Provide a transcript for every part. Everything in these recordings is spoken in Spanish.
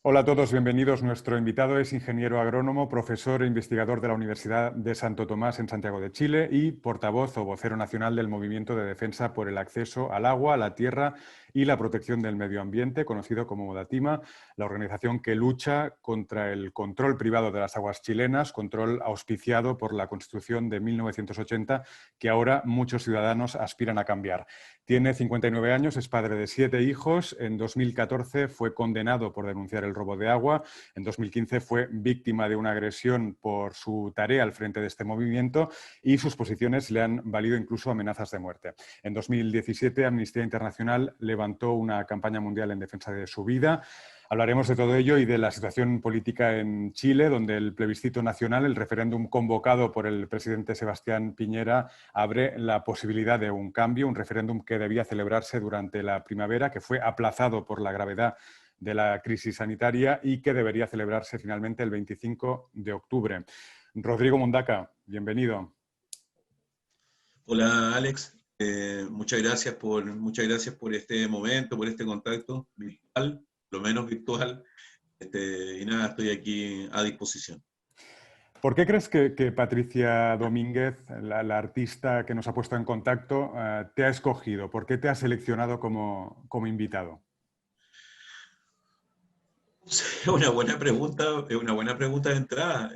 Hola a todos, bienvenidos. Nuestro invitado es ingeniero agrónomo, profesor e investigador de la Universidad de Santo Tomás en Santiago de Chile y portavoz o vocero nacional del Movimiento de Defensa por el Acceso al Agua, la Tierra y la Protección del Medio Ambiente, conocido como Modatima, la organización que lucha contra el control privado de las aguas chilenas, control auspiciado por la Constitución de 1980, que ahora muchos ciudadanos aspiran a cambiar. Tiene 59 años, es padre de 7 hijos. En 2014 fue condenado por denunciar el robo de agua. En 2015 fue víctima de una agresión por su tarea al frente de este movimiento y sus posiciones le han valido incluso amenazas de muerte. En 2017 Amnistía Internacional levantó una campaña mundial en defensa de su vida. Hablaremos de todo ello y de la situación política en Chile, donde el plebiscito nacional, el referéndum convocado por el presidente Sebastián Piñera, abre la posibilidad de un cambio, un referéndum que debía celebrarse durante la primavera, que fue aplazado por la gravedad de la crisis sanitaria y que debería celebrarse finalmente el 25 de octubre. Rodrigo Mundaca, bienvenido. Hola Alex, muchas gracias por este momento, por este contacto virtual, lo menos virtual, y nada, estoy aquí a disposición. ¿Por qué crees que Patricia Domínguez, la artista que nos ha puesto en contacto, te ha escogido? ¿Por qué te ha seleccionado como invitado? Es una buena pregunta de entrada.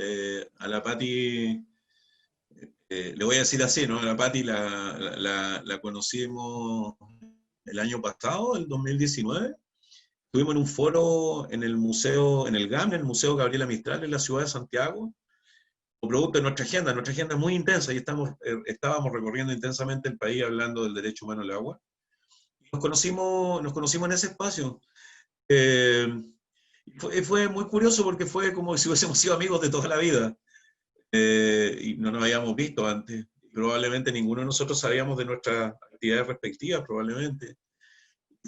A la Pati, le voy a decir así, ¿no? A la Pati la conocimos el año pasado, el 2019. Estuvimos en un foro en el museo, en el GAM, en el Museo Gabriela Mistral, en la ciudad de Santiago, producto de nuestra agenda es muy intensa y estábamos recorriendo intensamente el país hablando del derecho humano al agua. Nos conocimos en ese espacio. Eh, fue muy curioso porque fue como si hubiésemos sido amigos de toda la vida y no nos habíamos visto antes. Probablemente ninguno de nosotros sabíamos de nuestras actividades respectivas, probablemente.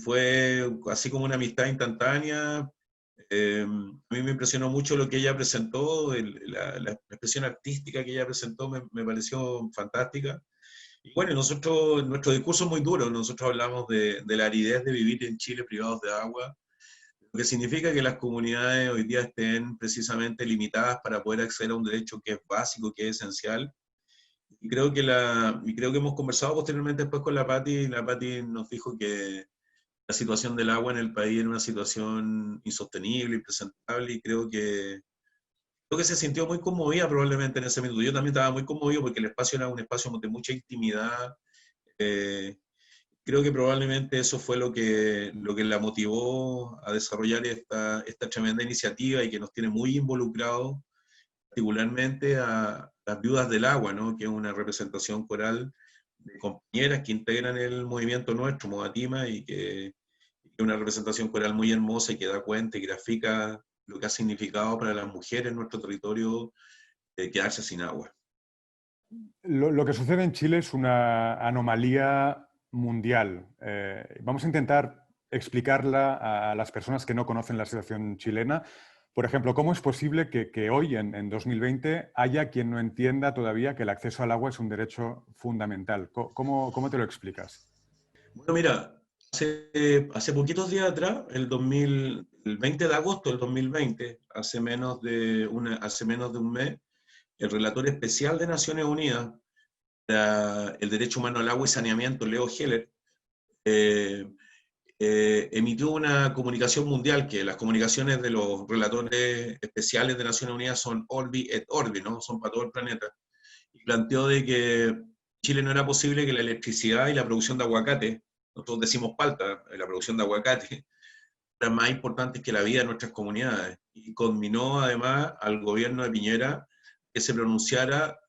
Fue así como una amistad instantánea. A mí me impresionó mucho lo que ella presentó, la expresión artística que ella presentó me pareció fantástica. Y bueno, nuestro discurso es muy duro, nosotros hablamos de la aridez de vivir en Chile privados de agua, lo que significa que las comunidades hoy día estén precisamente limitadas para poder acceder a un derecho que es básico, que es esencial. Y creo que hemos conversado posteriormente después con la Pati, y la Pati nos dijo que la situación del agua en el país era una situación insostenible, impresentable, y creo que se sintió muy conmovida probablemente en ese minuto. Yo también estaba muy conmovido porque el espacio era un espacio de mucha intimidad. eh, Creo que probablemente eso fue lo que la motivó a desarrollar esta tremenda iniciativa y que nos tiene muy involucrados, particularmente a las Viudas del Agua, ¿no? Que es una representación coral de compañeras que integran el movimiento nuestro, Modatima, y que es una representación coral muy hermosa y que da cuenta y grafica lo que ha significado para las mujeres en nuestro territorio quedarse sin agua. Lo que sucede en Chile es una anomalía mundial. Vamos a intentar explicarla a las personas que no conocen la situación chilena. Por ejemplo, ¿cómo es posible que hoy, en 2020, haya quien no entienda todavía que el acceso al agua es un derecho fundamental? ¿Cómo te lo explicas? Bueno, mira, hace poquitos días atrás, el 20 de agosto del 2020, hace menos de un mes, el relator especial de Naciones Unidas para el derecho humano al agua y saneamiento, Leo Heller, eh, emitió una comunicación mundial, que las comunicaciones de los relatores especiales de Naciones Unidas son Orbi et Orbi, ¿no? Son para todo el planeta. Y planteó de que en Chile no era posible que la electricidad y la producción de aguacate, nosotros decimos palta, la producción de aguacate, eran más importantes que la vida de nuestras comunidades. Y conminó además al gobierno de Piñera que se pronunciara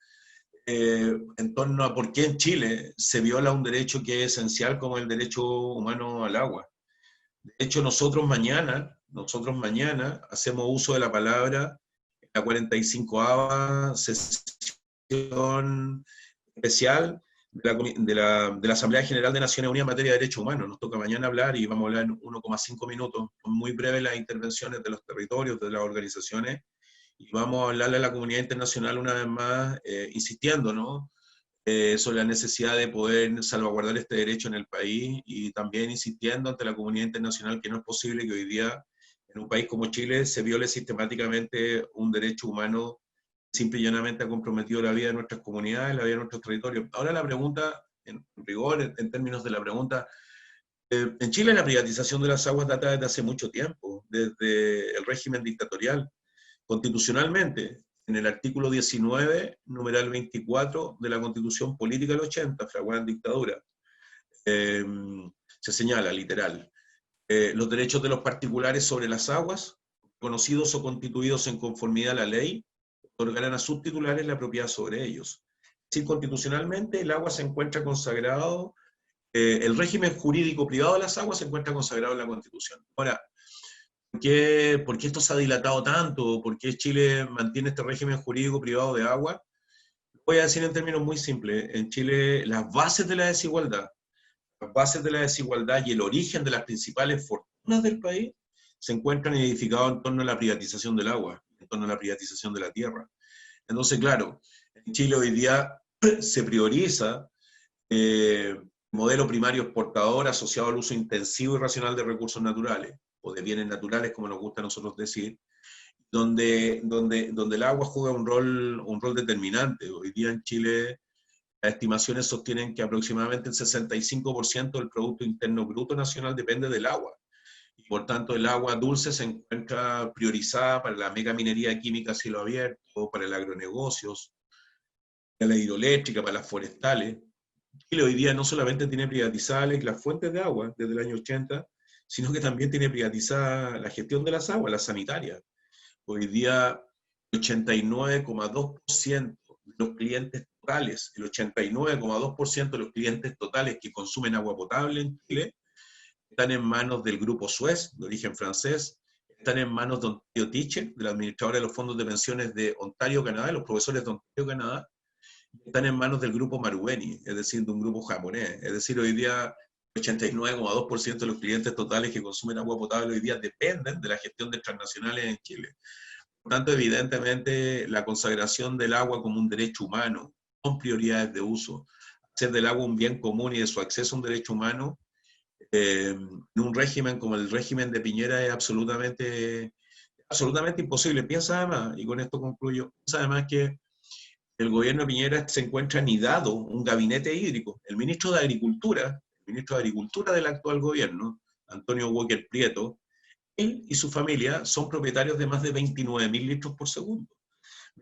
en torno a por qué en Chile se viola un derecho que es esencial como el derecho humano al agua. De hecho, nosotros mañana hacemos uso de la palabra en la 45ª sesión especial de la Asamblea General de Naciones Unidas en materia de derechos humanos. Nos toca mañana hablar y vamos a hablar en 1,5 minutos. Son muy breves las intervenciones de los territorios, de las organizaciones, y vamos a hablarle a la comunidad internacional una vez más, insistiendo, ¿no? sobre la necesidad de poder salvaguardar este derecho en el país y también insistiendo ante la comunidad internacional que no es posible que hoy día en un país como Chile se viole sistemáticamente un derecho humano que simple y llanamente ha comprometido la vida de nuestras comunidades, la vida de nuestros territorios. Ahora la pregunta, en rigor, en términos de la pregunta, en Chile la privatización de las aguas data desde hace mucho tiempo, desde el régimen dictatorial. Constitucionalmente, en el artículo 19, numeral 24 de la Constitución Política del 80, fraguada en dictadura, eh, se señala, literal, los derechos de los particulares sobre las aguas, conocidos o constituidos en conformidad a la ley, otorgarán a sus titulares la propiedad sobre ellos. Es decir, constitucionalmente el agua se encuentra consagrado, el régimen jurídico privado de las aguas se encuentra consagrado en la Constitución. Ahora, por qué esto se ha dilatado tanto? ¿Por qué Chile mantiene este régimen jurídico privado de agua? Voy a decir en términos muy simples. En Chile, las bases de la desigualdad y el origen de las principales fortunas del país se encuentran edificados en torno a la privatización del agua, en torno a la privatización de la tierra. Entonces, claro, en Chile hoy día se prioriza modelo primario exportador asociado al uso intensivo y racional de recursos naturales, o de bienes naturales, como nos gusta a nosotros decir, donde el agua juega un rol determinante. Hoy día en Chile las estimaciones sostienen que aproximadamente el 65% del Producto Interno Bruto Nacional depende del agua. Y por tanto, el agua dulce se encuentra priorizada para la megaminería química a cielo abierto, para el agronegocios, para la hidroeléctrica, para las forestales. Chile hoy día no solamente tiene privatizadas las fuentes de agua desde el año 80, sino que también tiene privatizada la gestión de las aguas, las sanitarias. Hoy día el 89,2% de los clientes totales, el 89,2% de los clientes totales que consumen agua potable en Chile están en manos del grupo Suez, de origen francés, están en manos de Ontario Teacher, de la administradora de los fondos de pensiones de Ontario, Canadá, de los profesores de Ontario, Canadá, están en manos del grupo Marubeni, es decir, de un grupo japonés. Es decir, hoy día el 89,2% de los clientes totales que consumen agua potable hoy día dependen de la gestión de transnacionales en Chile. Por tanto, evidentemente, la consagración del agua como un derecho humano, con prioridades de uso, hacer del agua un bien común y de su acceso a un derecho humano, en un régimen como el régimen de Piñera es absolutamente imposible. Piensa además, y con esto concluyo, piensa además que el gobierno de Piñera se encuentra anidado un gabinete hídrico. El ministro de Agricultura del actual gobierno, Antonio Walker Prieto, él y su familia son propietarios de más de 29.000 litros por segundo.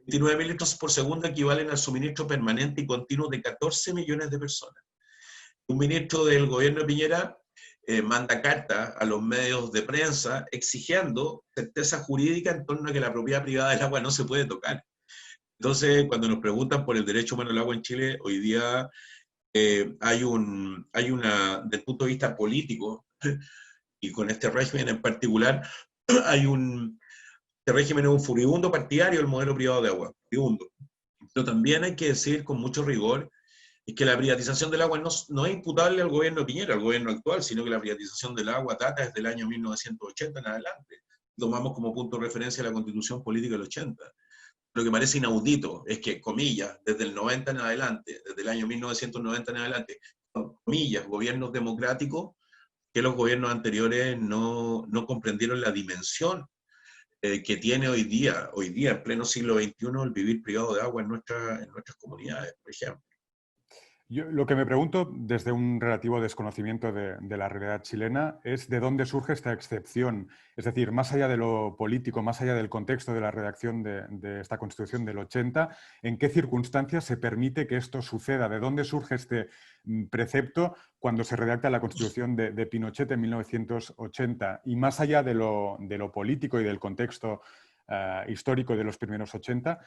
29.000 litros por segundo equivalen al suministro permanente y continuo de 14 millones de personas. Un ministro del gobierno de Piñera manda carta a los medios de prensa exigiendo certeza jurídica en torno a que la propiedad privada del agua no se puede tocar. Entonces, cuando nos preguntan por el derecho humano al agua en Chile, hoy día hay una, desde el punto de vista político, y con este régimen en particular, este régimen es un furibundo partidario del modelo privado de agua, furibundo. Pero también hay que decir con mucho rigor es que la privatización del agua no es imputable al gobierno de Piñera, al gobierno actual, sino que la privatización del agua data desde el año 1980 en adelante. Tomamos como punto de referencia la Constitución Política del 80. Lo que parece inaudito es que, comillas, desde el 90 en adelante, desde el año 1990 en adelante, comillas, gobiernos democráticos, que los gobiernos anteriores no comprendieron la dimensión que tiene hoy día, en pleno siglo XXI, el vivir privado de agua en nuestras comunidades, por ejemplo. Yo lo que me pregunto, desde un relativo desconocimiento de la realidad chilena, es de dónde surge esta excepción. Es decir, más allá de lo político, más allá del contexto de la redacción de esta Constitución del 80, ¿en qué circunstancias se permite que esto suceda? ¿De dónde surge este precepto cuando se redacta la Constitución de Pinochet en 1980? Y más allá de lo político y del contexto histórico de los primeros 80,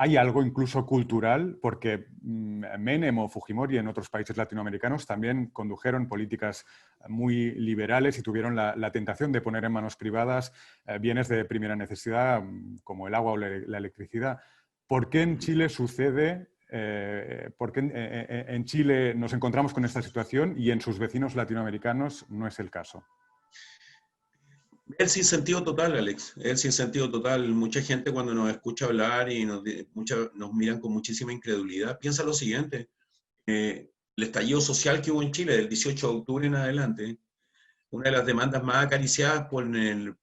¿hay algo incluso cultural? Porque Menem o Fujimori en otros países latinoamericanos también condujeron políticas muy liberales y tuvieron la tentación de poner en manos privadas bienes de primera necesidad como el agua o la electricidad. ¿Por qué en Chile sucede? ¿Por qué en Chile nos encontramos con esta situación y en sus vecinos latinoamericanos no es el caso? El sinsentido total, Alex, el sinsentido total. Mucha gente cuando nos escucha hablar y nos miran con muchísima incredulidad, piensa lo siguiente, el estallido social que hubo en Chile del 18 de octubre en adelante, una de las demandas más acariciadas por el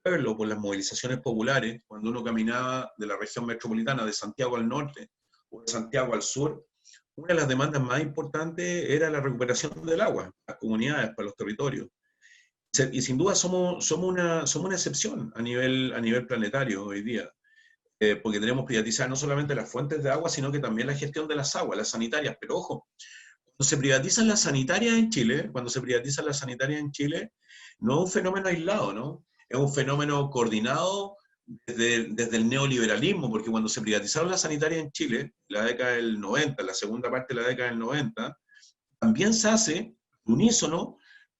pueblo, por las movilizaciones populares, cuando uno caminaba de la región metropolitana, de Santiago al norte o de Santiago al sur, una de las demandas más importantes era la recuperación del agua, para las comunidades, para los territorios. Y sin duda somos una excepción a nivel planetario hoy día, porque tenemos privatizar no solamente las fuentes de agua, sino que también la gestión de las aguas, las sanitarias. Pero ojo, cuando se privatizan las sanitarias en Chile, no es un fenómeno aislado, ¿no? Es un fenómeno coordinado desde el neoliberalismo, porque cuando se privatizaron las sanitarias en Chile, en la década del 90, la segunda parte de la década del 90, también se hace unísono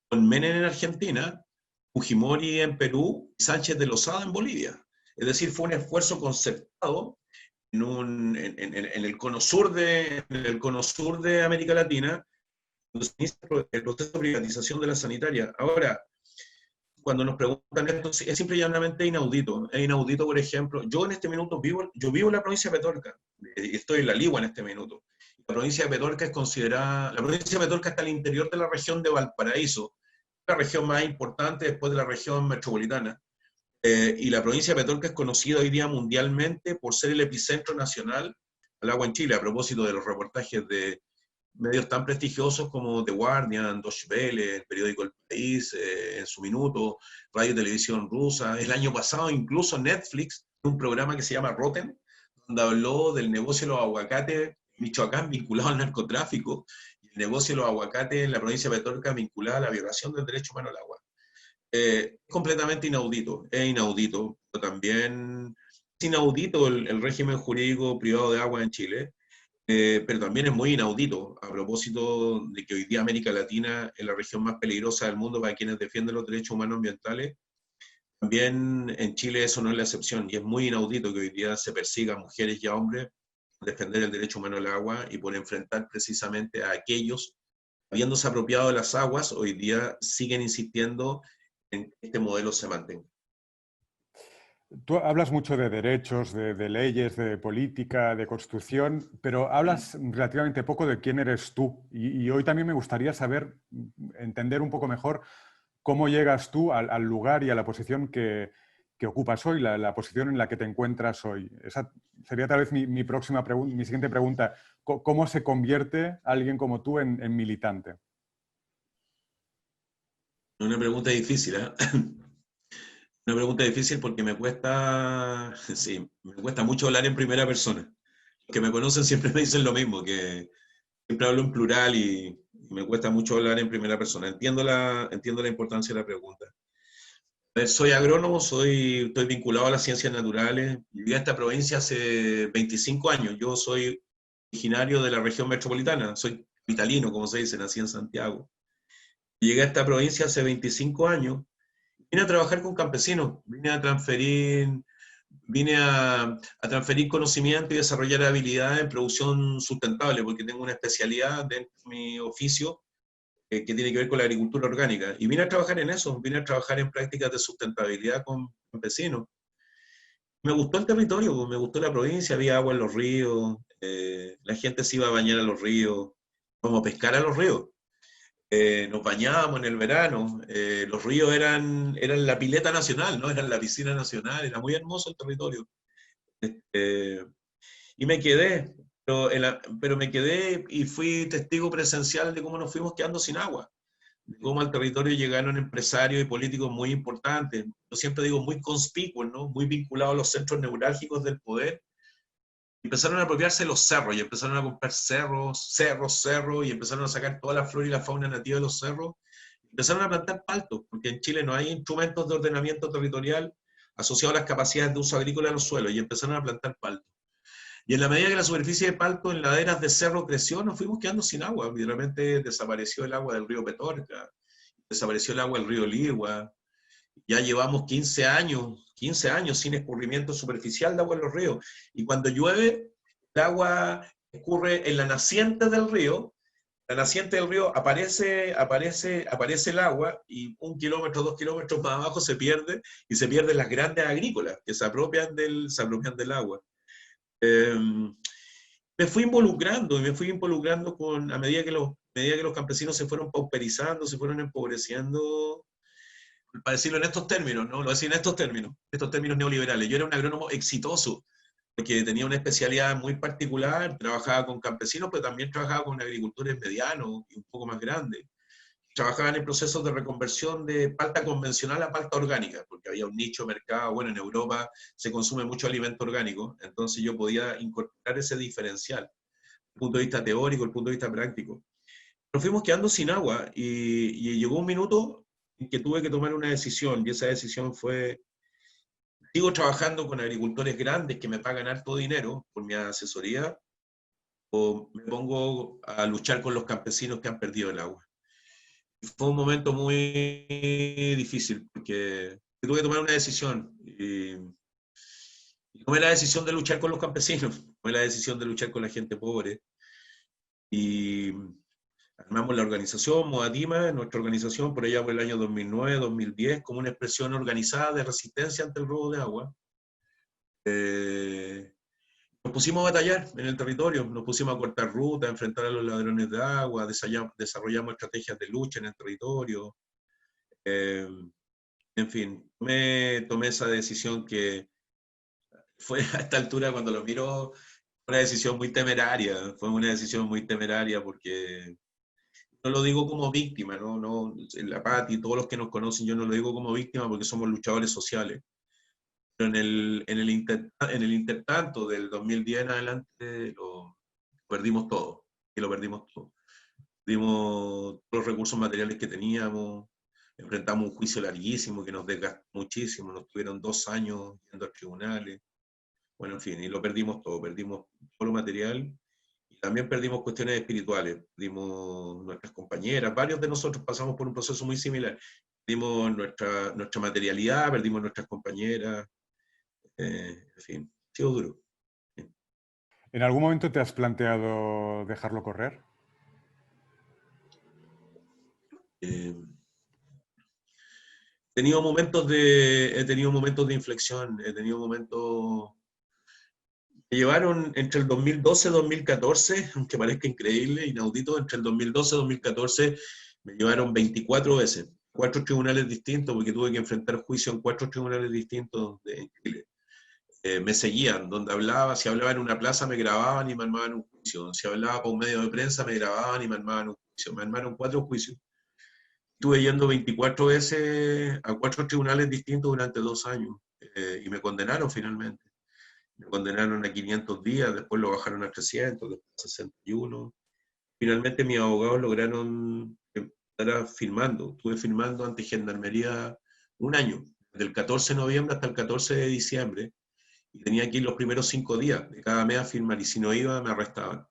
con Menem en Argentina, Fujimori en Perú y Sánchez de Lozada en Bolivia. Es decir, fue un esfuerzo concertado en el cono sur de América Latina, cuando se inicia el proceso de privatización de la sanitaria. Ahora, cuando nos preguntan esto, es simple y llanamente inaudito. Es inaudito, por ejemplo, yo en este minuto vivo en la provincia de Petorca, estoy en la Ligua en este minuto. La provincia de Petorca es considerada, la provincia de Petorca está al interior de la región de Valparaíso, la región más importante después de la región metropolitana. Y la provincia de Petorca es conocida hoy día mundialmente por ser el epicentro nacional al agua en Chile, a propósito de los reportajes de medios tan prestigiosos como The Guardian, Deutsche Welle, el periódico El País, en su minuto, Radio y Televisión Rusa. El año pasado incluso Netflix, un programa que se llama Rotten, donde habló del negocio de los aguacates en Michoacán vinculado al narcotráfico, y el negocio de los aguacates en la provincia de Petorca vinculado a la violación del derecho humano al agua. Es completamente inaudito, es inaudito, pero también es inaudito el régimen jurídico privado de agua en Chile, pero también es muy inaudito a propósito de que hoy día América Latina es la región más peligrosa del mundo para quienes defienden los derechos humanos ambientales. También en Chile eso no es la excepción, y es muy inaudito que hoy día se persiga a mujeres y a hombres por defender el derecho humano al agua y por enfrentar precisamente a aquellos, habiéndose apropiado de las aguas, hoy día siguen insistiendo en que este modelo se mantenga. Tú hablas mucho de derechos, de leyes, de política, de construcción, pero hablas relativamente poco de quién eres tú. Y hoy también me gustaría saber, entender un poco mejor cómo llegas tú al lugar y a la posición que ocupas hoy, la posición en la que te encuentras hoy. Esa sería tal vez mi próxima pregunta, mi siguiente pregunta. ¿Cómo se convierte alguien como tú en militante? Una pregunta difícil, ¿eh? Una pregunta difícil porque me cuesta, sí, me cuesta mucho hablar en primera persona. Los que me conocen siempre me dicen lo mismo, que siempre hablo en plural y me cuesta mucho hablar en primera persona. Entiendo la importancia de la pregunta. Soy agrónomo, estoy vinculado a las ciencias naturales. Llegué a esta provincia hace 25 años. Yo soy originario de la región metropolitana, soy capitalino, como se dice, nací en Santiago. Llegué a esta provincia hace 25 años. Vine a trabajar con campesinos, vine a transferir conocimiento y desarrollar habilidades en producción sustentable, porque tengo una especialidad dentro de mi oficio que tiene que ver con la agricultura orgánica. Y vine a trabajar en eso, vine a trabajar en prácticas de sustentabilidad con campesinos. Me gustó el territorio, me gustó la provincia, había agua en los ríos, la gente se iba a bañar a los ríos, vamos a pescar a los ríos. Nos bañábamos en el verano, los ríos eran la pileta nacional, ¿no? Eran la piscina nacional, era muy hermoso el territorio. Eh, y me quedé, pero me quedé y fui testigo presencial de cómo nos fuimos quedando sin agua, de cómo al territorio llegaron empresarios y políticos muy importantes, yo siempre digo muy conspicuos, ¿no? Muy vinculados a los centros neurálgicos del poder. Empezaron a apropiarse de los cerros y empezaron a comprar cerros, y empezaron a sacar toda la flora y la fauna nativa de los cerros. Empezaron a plantar paltos, porque en Chile no hay instrumentos de ordenamiento territorial asociados a las capacidades de uso agrícola de los suelos, y empezaron a plantar paltos. Y en la medida que la superficie de palto en laderas de cerro creció, nos fuimos quedando sin agua. Y realmente desapareció el agua del río Petorca, desapareció el agua del río Ligua. Ya llevamos 15 años sin escurrimiento superficial de agua en los ríos. Y cuando llueve, el agua escurre en la naciente del río. La naciente del río aparece el agua y 1 kilómetro, 2 kilómetros más abajo se pierde, y se pierden las grandes agrícolas que se apropian del agua. me fui involucrando y me fui involucrando a medida que los campesinos se fueron pauperizando, se fueron empobreciendo, para decirlo en estos términos, ¿no? Lo decía en estos términos neoliberales. Yo era un agrónomo exitoso, porque tenía una especialidad muy particular, trabajaba con campesinos, pero también trabajaba con agricultores medianos y un poco más grandes. Trabajaban en procesos de reconversión de palta convencional a palta orgánica, porque había un nicho de mercado, bueno, en Europa se consume mucho alimento orgánico, entonces yo podía incorporar ese diferencial, el punto de vista teórico, el punto de vista práctico. Nos fuimos quedando sin agua y llegó un minuto en que tuve que tomar una decisión, y esa decisión fue, sigo trabajando con agricultores grandes que me pagan harto dinero por mi asesoría, o me pongo a luchar con los campesinos que han perdido el agua. Fue un momento muy difícil porque tuve que tomar una decisión y tomé la decisión de luchar con los campesinos, tomé la decisión de luchar con la gente pobre y armamos la organización Modatima, nuestra organización por allá por el año 2009, 2010, como una expresión organizada de resistencia ante el robo de agua. Nos pusimos a batallar en el territorio, nos pusimos a cortar rutas, a enfrentar a los ladrones de agua, desarrollamos estrategias de lucha en el territorio. En fin, tomé esa decisión que fue a esta altura, cuando lo miro, una decisión muy temeraria. Fue una decisión muy temeraria porque no lo digo como víctima, no, la Pati, todos los que nos conocen, yo no lo digo como víctima porque somos luchadores sociales. Pero en el intertanto del 2010 en adelante lo perdimos todo, y lo perdimos todo. Perdimos todos los recursos materiales que teníamos, enfrentamos un juicio larguísimo que nos desgastó muchísimo, nos tuvieron 2 años yendo a tribunales, bueno, en fin, y lo perdimos todo lo material, y también perdimos cuestiones espirituales, perdimos nuestras compañeras, varios de nosotros pasamos por un proceso muy similar, perdimos nuestra materialidad, perdimos nuestras compañeras, en fin, ha sido duro. ¿En algún momento te has planteado dejarlo correr? Eh, he tenido momentos de inflexión, he tenido momentos. Me llevaron entre el 2012 y 2014, aunque parezca increíble, inaudito, entre el 2012 y 2014 me llevaron 24 veces, 4 tribunales distintos, porque tuve que enfrentar juicio en 4 tribunales distintos en Chile. Me seguían, donde hablaba, si hablaba en una plaza me grababan y me armaban un juicio, si hablaba para un medio de prensa me grababan y me armaban un juicio, me armaron 4 juicios. Estuve yendo 24 veces a 4 tribunales distintos durante 2 años y me condenaron finalmente. Me condenaron a 500 días, después lo bajaron a 300, después a 61. Finalmente mis abogados lograron estar firmando. Estuve firmando ante Gendarmería un año, del 14 de noviembre hasta el 14 de diciembre, y tenía que ir los primeros 5 días de cada mes a firmar, y si no iba me arrestaban.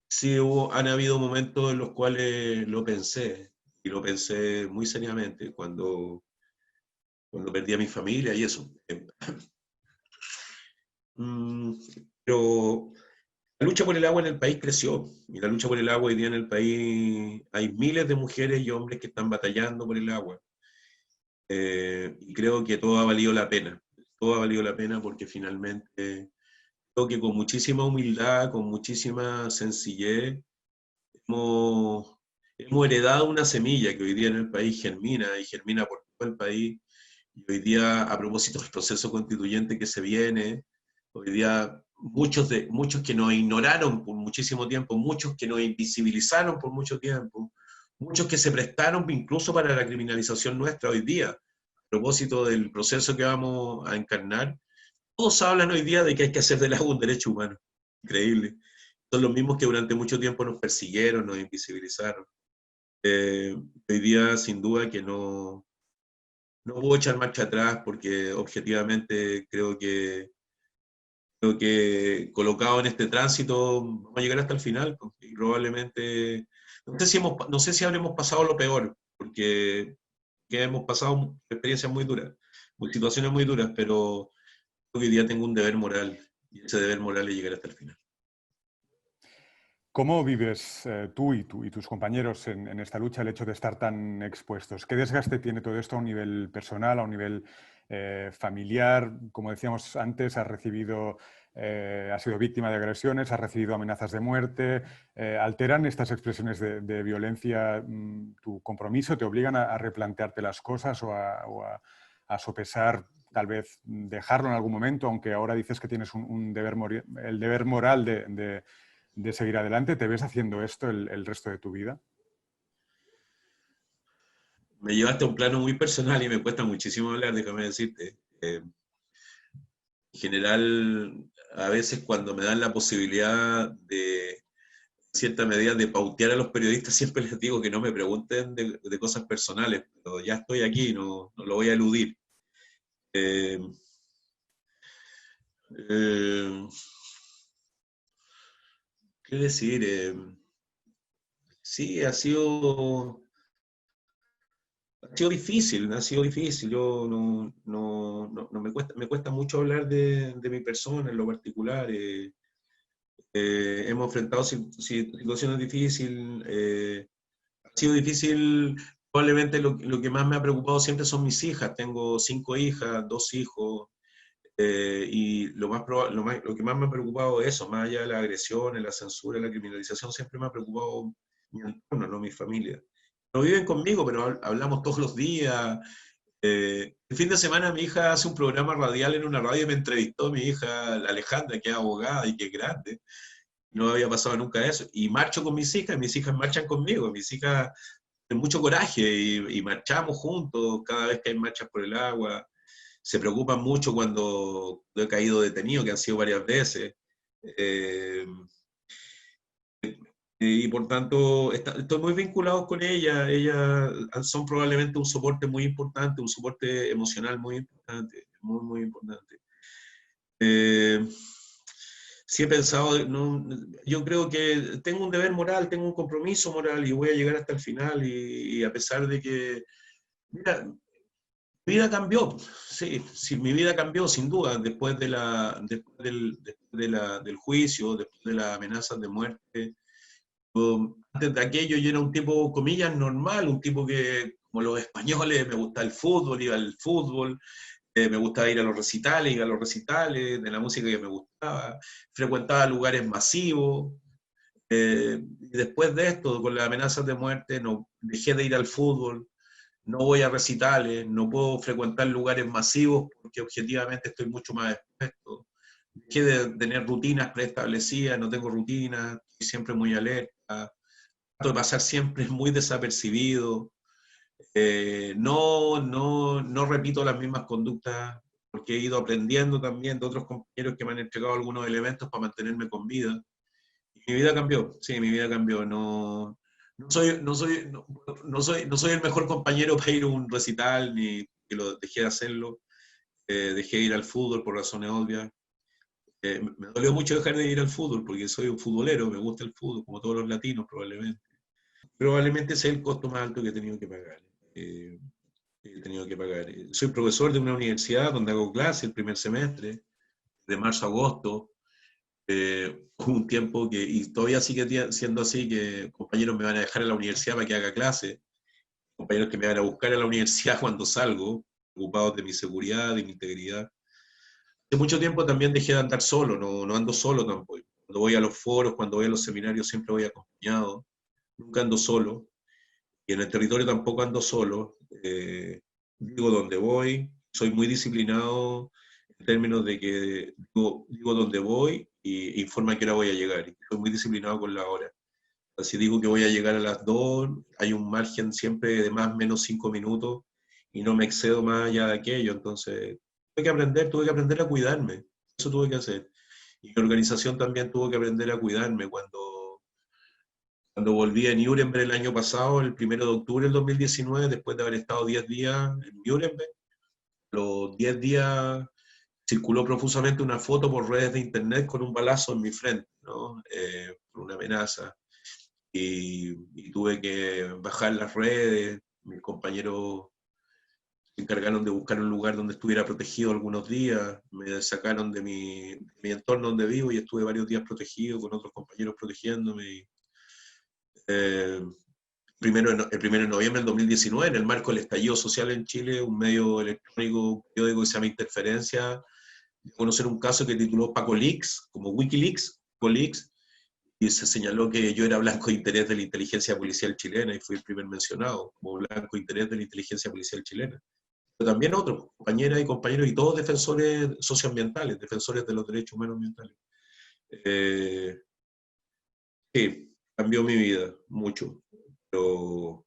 Sí, han habido momentos en los cuales lo pensé, y lo pensé muy seriamente, cuando perdí a mi familia y eso. Pero la lucha por el agua en el país creció, y la lucha por el agua hoy día en el país, hay miles de mujeres y hombres que están batallando por el agua. Y creo que todo ha valido la pena, todo ha valido la pena porque finalmente creo que con muchísima humildad, con muchísima sencillez, hemos, hemos heredado una semilla que hoy día en el país germina y germina por todo el país. Y hoy día, a propósito del proceso constituyente que se viene, hoy día muchos que nos ignoraron por muchísimo tiempo, muchos que nos invisibilizaron por mucho tiempo, muchos que se prestaron incluso para la criminalización nuestra hoy día, a propósito del proceso que vamos a encarnar, todos hablan hoy día de que hay que hacer del agua un derecho humano. Increíble. Son los mismos que durante mucho tiempo nos persiguieron, nos invisibilizaron. Hoy día, sin duda, que no puedo echar marcha atrás porque objetivamente creo que colocado en este tránsito vamos a llegar hasta el final, y probablemente, no sé si habremos pasado lo peor, porque que hemos pasado experiencias muy duras, situaciones muy duras, pero creo que hoy día tengo un deber moral, y ese deber moral es llegar hasta el final. ¿Cómo vives tú y tus compañeros en esta lucha el hecho de estar tan expuestos? ¿Qué desgaste tiene todo esto a un nivel personal, a un nivel familiar, como decíamos antes, has sido víctima de agresiones, has recibido amenazas de muerte. ¿Alteran estas expresiones de violencia tu compromiso? ¿Te obligan a replantearte las cosas o a sopesar, tal vez dejarlo en algún momento, aunque ahora dices que tienes el deber moral de seguir adelante? ¿Te ves haciendo esto el resto de tu vida? Me llevaste a un plano muy personal y me cuesta muchísimo hablar, déjame decirte. En general, a veces cuando me dan la posibilidad de, en cierta medida, de pautear a los periodistas, siempre les digo que no me pregunten de cosas personales, pero ya estoy aquí, no lo voy a eludir. Eh, eh, ¿Qué decir? Sí, ha sido difícil, ha sido difícil. Yo no me cuesta mucho hablar de mi persona en lo particular. Hemos enfrentado situaciones difíciles. Ha sido difícil, probablemente lo que más me ha preocupado siempre son mis hijas. Tengo 5 hijas, 2 hijos, y lo que más me ha preocupado es eso, más allá de las agresiones, la censura, la criminalización, siempre me ha preocupado mi entorno, no mi familia. No viven conmigo, pero hablamos todos los días. El fin de semana mi hija hace un programa radial en una radio y me entrevistó mi hija Alejandra, que es abogada y que es grande. No había pasado nunca eso. Y marcho con mis hijas marchan conmigo, mis hijas tienen mucho coraje y marchamos juntos cada vez que hay marchas por el agua. Se preocupan mucho cuando he caído detenido, que han sido varias veces. Eh, y por tanto, estoy muy vinculado con ella. Ellas son probablemente un soporte muy importante, un soporte emocional muy importante, muy, muy importante. Eh, sí he pensado, no, yo creo que tengo un deber moral, tengo un compromiso moral y voy a llegar hasta el final y a pesar de que, mira, mi vida cambió, sí, sí, mi vida cambió sin duda después del juicio, después de las amenazas de muerte. Antes de aquello yo era un tipo, comillas, normal, un tipo que, como los españoles, me gustaba el fútbol, iba al fútbol, me gustaba ir a los recitales, iba a los recitales de la música que me gustaba, frecuentaba lugares masivos. Y después de esto, con las amenazas de muerte, no, dejé de ir al fútbol, no voy a recitales, no puedo frecuentar lugares masivos porque objetivamente estoy mucho más expuesto. Dejé de tener rutinas preestablecidas, no tengo rutinas, estoy siempre muy alerta, trato de pasar siempre muy desapercibido. No repito las mismas conductas porque he ido aprendiendo también de otros compañeros que me han entregado algunos elementos para mantenerme con vida. Y mi vida cambió, sí, mi vida cambió. No soy el mejor compañero para ir a un recital, ni que lo dejé de hacerlo. Dejé de ir al fútbol por razones obvias. Me dolió mucho dejar de ir al fútbol porque soy un futbolero, me gusta el fútbol, como todos los latinos probablemente. Probablemente sea el costo más alto que he tenido que pagar. He tenido que pagar. Soy profesor de una universidad donde hago clase el primer semestre, de marzo a agosto. Hubo un tiempo y todavía sigue siendo así, que compañeros me van a dejar en la universidad para que haga clase, compañeros que me van a buscar a la universidad cuando salgo, preocupados de mi seguridad, de mi integridad. Hace mucho tiempo también dejé de andar solo, no ando solo tampoco. Cuando voy a los foros, cuando voy a los seminarios, siempre voy acompañado, nunca ando solo, y en el territorio tampoco ando solo. Digo dónde voy, soy muy disciplinado en términos de que digo dónde voy y informa a qué hora voy a llegar. Y soy muy disciplinado con la hora. Si digo que voy a llegar a las 2, hay un margen siempre de más o menos 5 minutos y no me excedo más allá de aquello. Entonces, tuve que aprender a cuidarme. Eso tuve que hacer. Y mi organización también tuvo que aprender a cuidarme. Cuando volví a Nuremberg el año pasado, el 1 de octubre del 2019, después de haber estado 10 días en Nuremberg, los 10 días circuló profusamente una foto por redes de internet con un balazo en mi frente, ¿no? Por una amenaza. Y tuve que bajar las redes, mis compañeros se encargaron de buscar un lugar donde estuviera protegido algunos días, me sacaron de mi entorno donde vivo y estuve varios días protegido con otros compañeros protegiéndome. Eh, el 1 de noviembre del 2019, en el marco del estallido social en Chile, un medio electrónico, un periódico que se llama Interferencia, de conocer un caso que tituló Paco Leaks, como Wikileaks, Paco Leaks, y se señaló que yo era blanco de interés de la inteligencia policial chilena y fui el primer mencionado como blanco de interés de la inteligencia policial chilena. Pero también otros, compañeras y compañeros, y todos defensores socioambientales, defensores de los derechos humanos ambientales. Sí, cambió mi vida mucho, pero,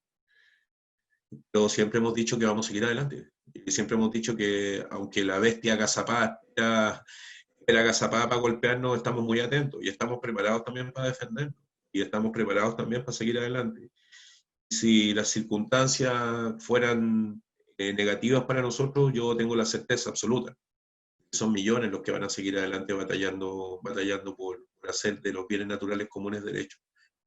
pero siempre hemos dicho que vamos a seguir adelante. Y siempre hemos dicho que aunque la bestia agazapada espera agazapada para golpearnos, estamos muy atentos y estamos preparados también para defendernos y estamos preparados también para seguir adelante. Si las circunstancias fueran negativas para nosotros, yo tengo la certeza absoluta. Son millones los que van a seguir adelante batallando por hacer de los bienes naturales comunes derechos,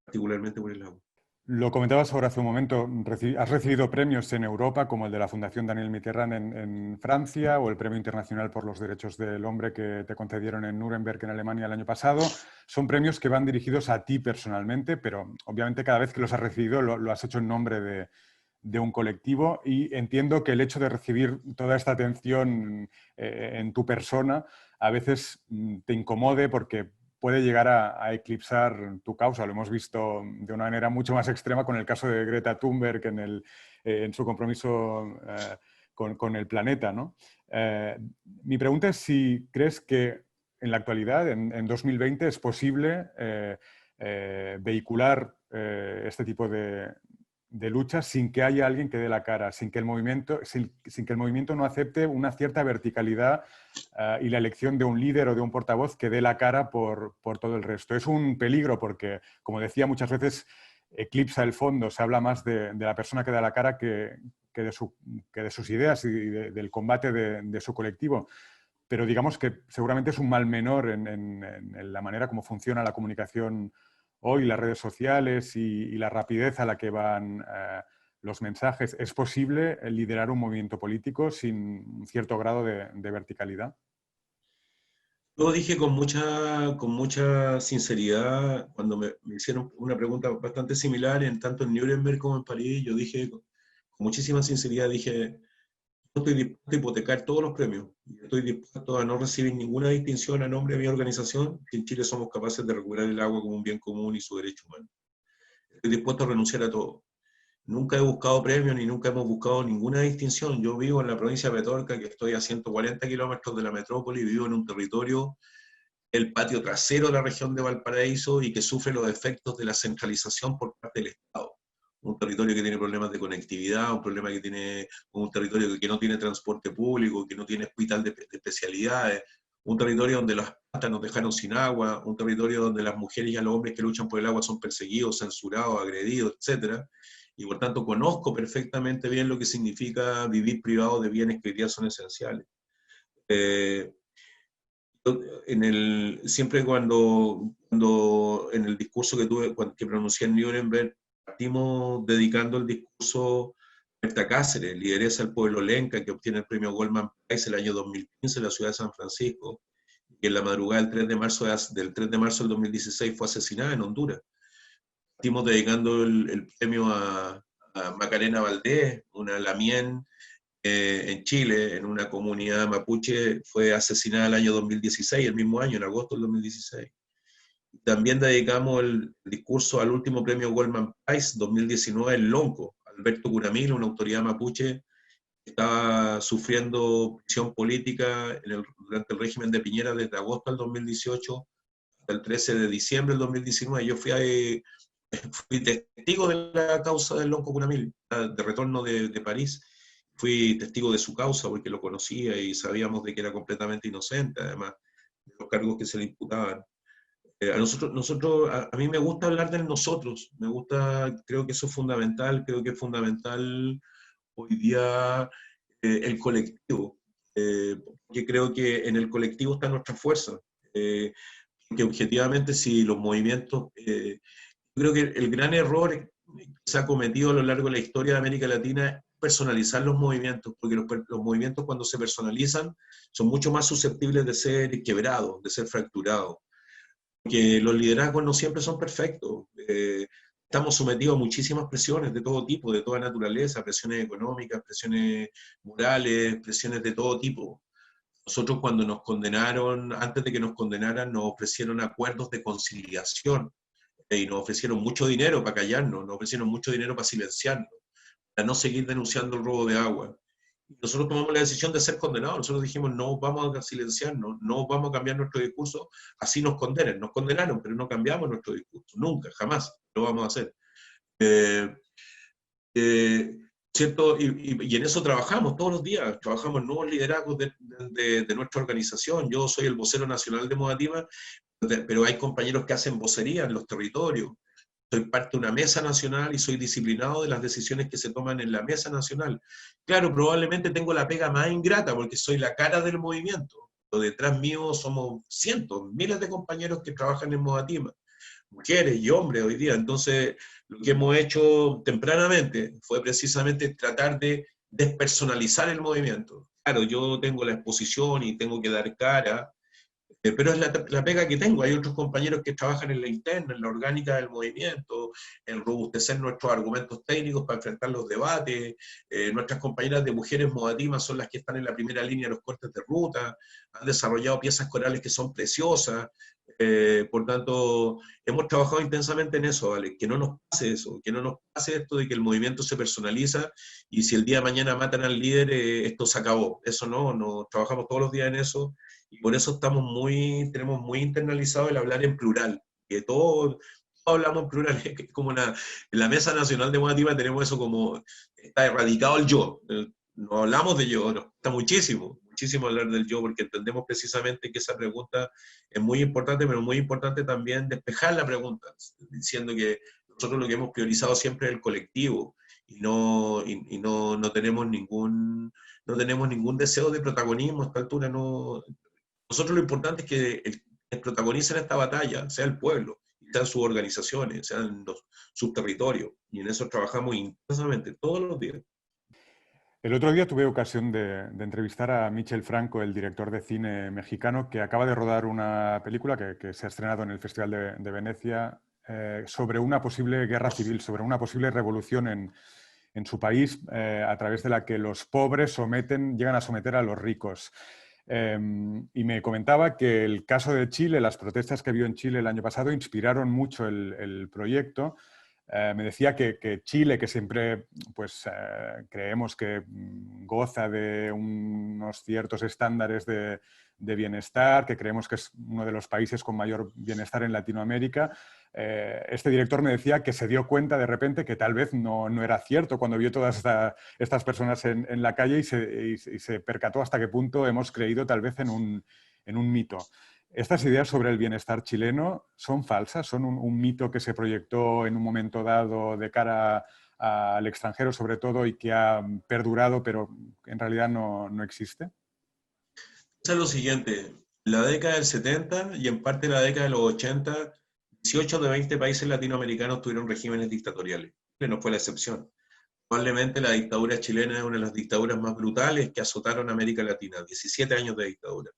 particularmente por el agua. Lo comentabas ahora hace un momento, has recibido premios en Europa, como el de la Fundación Daniel Mitterrand en Francia, o el Premio Internacional por los Derechos del Hombre que te concedieron en Nuremberg, en Alemania, el año pasado. Son premios que van dirigidos a ti personalmente, pero obviamente cada vez que los has recibido lo has hecho en nombre de un colectivo, y entiendo que el hecho de recibir toda esta atención en tu persona a veces te incomode porque puede llegar a eclipsar tu causa. Lo hemos visto de una manera mucho más extrema con el caso de Greta Thunberg en su compromiso con el planeta, ¿no? Mi pregunta es si crees que en la actualidad, en 2020, es posible vehicular este tipo de luchas sin que haya alguien que dé la cara, sin que el movimiento no acepte una cierta verticalidad y la elección de un líder o de un portavoz que dé la cara por todo el resto. Es un peligro porque, como decía, muchas veces eclipsa el fondo, se habla más de la persona que da la cara que de sus ideas y del combate de su colectivo. Pero digamos que seguramente es un mal menor en la manera como funciona la comunicación hoy, las redes sociales y la rapidez a la que van los mensajes. ¿Es posible liderar un movimiento político sin un cierto grado de verticalidad? Yo dije con mucha sinceridad, cuando me hicieron una pregunta bastante similar, tanto en Nuremberg como en París, yo dije con muchísima sinceridad, dije, yo estoy dispuesto a hipotecar todos los premios, estoy dispuesto a no recibir ninguna distinción a nombre de mi organización, que en Chile somos capaces de recuperar el agua como un bien común y su derecho humano. Estoy dispuesto a renunciar a todo. Nunca he buscado premios ni nunca hemos buscado ninguna distinción. Yo vivo en la provincia de Petorca, que estoy a 140 kilómetros de la metrópoli, vivo en un territorio, el patio trasero de la región de Valparaíso, y que sufre los efectos de la centralización por parte del Estado. Un territorio que tiene problemas de conectividad, un territorio que no tiene transporte público, que no tiene hospital de especialidades, un territorio donde las patas nos dejaron sin agua, un territorio donde las mujeres y los hombres que luchan por el agua son perseguidos, censurados, agredidos, etc. Y por tanto conozco perfectamente bien lo que significa vivir privado de bienes que hoy día son esenciales. Eh, Siempre cuando en el discurso que pronuncié en Nuremberg, partimos dedicando el discurso a Berta Cáceres, lideresa del pueblo lenca, que obtiene el premio Goldman Prize el año 2015 en la ciudad de San Francisco, y en la madrugada del 3 de marzo del 2016 fue asesinada en Honduras. Partimos dedicando el premio a Macarena Valdés, una lamien en Chile, en una comunidad mapuche, fue asesinada el año 2016, el mismo año, en agosto del 2016. También dedicamos el discurso al último premio Goldman Prize 2019 en Lonco, Alberto Curamil, una autoridad mapuche que estaba sufriendo prisión política durante el régimen de Piñera desde agosto del 2018 hasta el 13 de diciembre del 2019. Yo fui testigo de la causa del Lonco Curamil, de retorno de París. Fui testigo de su causa porque lo conocía y sabíamos de que era completamente inocente, además de los cargos que se le imputaban. A mí me gusta hablar del nosotros, creo que eso es fundamental, creo que es fundamental hoy día el colectivo, porque creo que en el colectivo está nuestra fuerza, que objetivamente si los movimientos, creo que el gran error que se ha cometido a lo largo de la historia de América Latina es personalizar los movimientos, porque los movimientos cuando se personalizan son mucho más susceptibles de ser quebrados, de ser fracturados, porque los liderazgos no siempre son perfectos. estamos sometidos a muchísimas presiones de todo tipo, de toda naturaleza, presiones económicas, presiones morales, presiones de todo tipo. Nosotros cuando nos condenaron, antes de que nos condenaran, nos ofrecieron acuerdos de conciliación y nos ofrecieron mucho dinero para callarnos, nos ofrecieron mucho dinero para silenciarnos, para no seguir denunciando el robo de agua. Nosotros tomamos la decisión de ser condenados, nosotros dijimos no vamos a silenciarnos, no vamos a cambiar nuestro discurso, así nos condenen. Nos condenaron, pero no cambiamos nuestro discurso, nunca, jamás lo vamos a hacer. Eh, ¿Cierto? Y en eso trabajamos todos los días, trabajamos en nuevos liderazgos de nuestra organización. Yo soy el vocero nacional de Modatima, pero hay compañeros que hacen vocería en los territorios. Soy parte de una mesa nacional y soy disciplinado de las decisiones que se toman en la mesa nacional. Claro, probablemente tengo la pega más ingrata porque soy la cara del movimiento. Pero detrás mío somos cientos, miles de compañeros que trabajan en Modatima, mujeres y hombres hoy día. Entonces, lo que hemos hecho tempranamente fue precisamente tratar de despersonalizar el movimiento. Claro, yo tengo la exposición y tengo que dar cara, pero es la pega que tengo. Hay otros compañeros que trabajan en la interna, en la orgánica del movimiento, en robustecer nuestros argumentos técnicos para enfrentar los debates. Nuestras compañeras de mujeres Modatima son las que están en la primera línea de los cortes de ruta, han desarrollado piezas corales que son preciosas. Por tanto, hemos trabajado intensamente en eso, ¿vale? Que no nos pase eso, que no nos pase esto de que el movimiento se personaliza y si el día de mañana matan al líder, esto se acabó. Eso no, trabajamos todos los días en eso y por eso tenemos muy internalizado el hablar en plural, que todos hablamos en plural, es como en la Mesa Nacional de Modatima tenemos eso como, está erradicado el yo, no hablamos de yo, nos cuesta muchísimo, muchísimo hablar del yo, porque entendemos precisamente que esa pregunta es muy importante, pero muy importante también despejar la pregunta, diciendo que nosotros lo que hemos priorizado siempre es el colectivo, y no tenemos ningún deseo de protagonismo a esta altura. No, nosotros lo importante es que el protagonista en esta batalla sea el pueblo, sean sus organizaciones, sean sus territorios, y en eso trabajamos intensamente todos los días. El otro día tuve ocasión de entrevistar a Michel Franco, el director de cine mexicano, que acaba de rodar una película que se ha estrenado en el Festival de Venecia sobre una posible guerra civil, sobre una posible revolución en su país a través de la que los pobres llegan a someter a los ricos. Y me comentaba que el caso de Chile, las protestas que vio en Chile el año pasado, inspiraron mucho el proyecto. Me decía que Chile, que siempre pues, creemos que goza de unos ciertos estándares de bienestar, que creemos que es uno de los países con mayor bienestar en Latinoamérica, este director me decía que se dio cuenta de repente que tal vez no era cierto cuando vio todas estas personas en la calle y se percató hasta qué punto hemos creído tal vez en un mito. ¿Estas ideas sobre el bienestar chileno son falsas? ¿Son un mito que se proyectó en un momento dado de cara al extranjero sobre todo y que ha perdurado pero en realidad no existe? Es lo siguiente, la década del 70 y en parte la década de los 80, 18 de 20 países latinoamericanos tuvieron regímenes dictatoriales. Chile no fue la excepción. Probablemente la dictadura chilena es una de las dictaduras más brutales que azotaron a América Latina, 17 años de dictadura.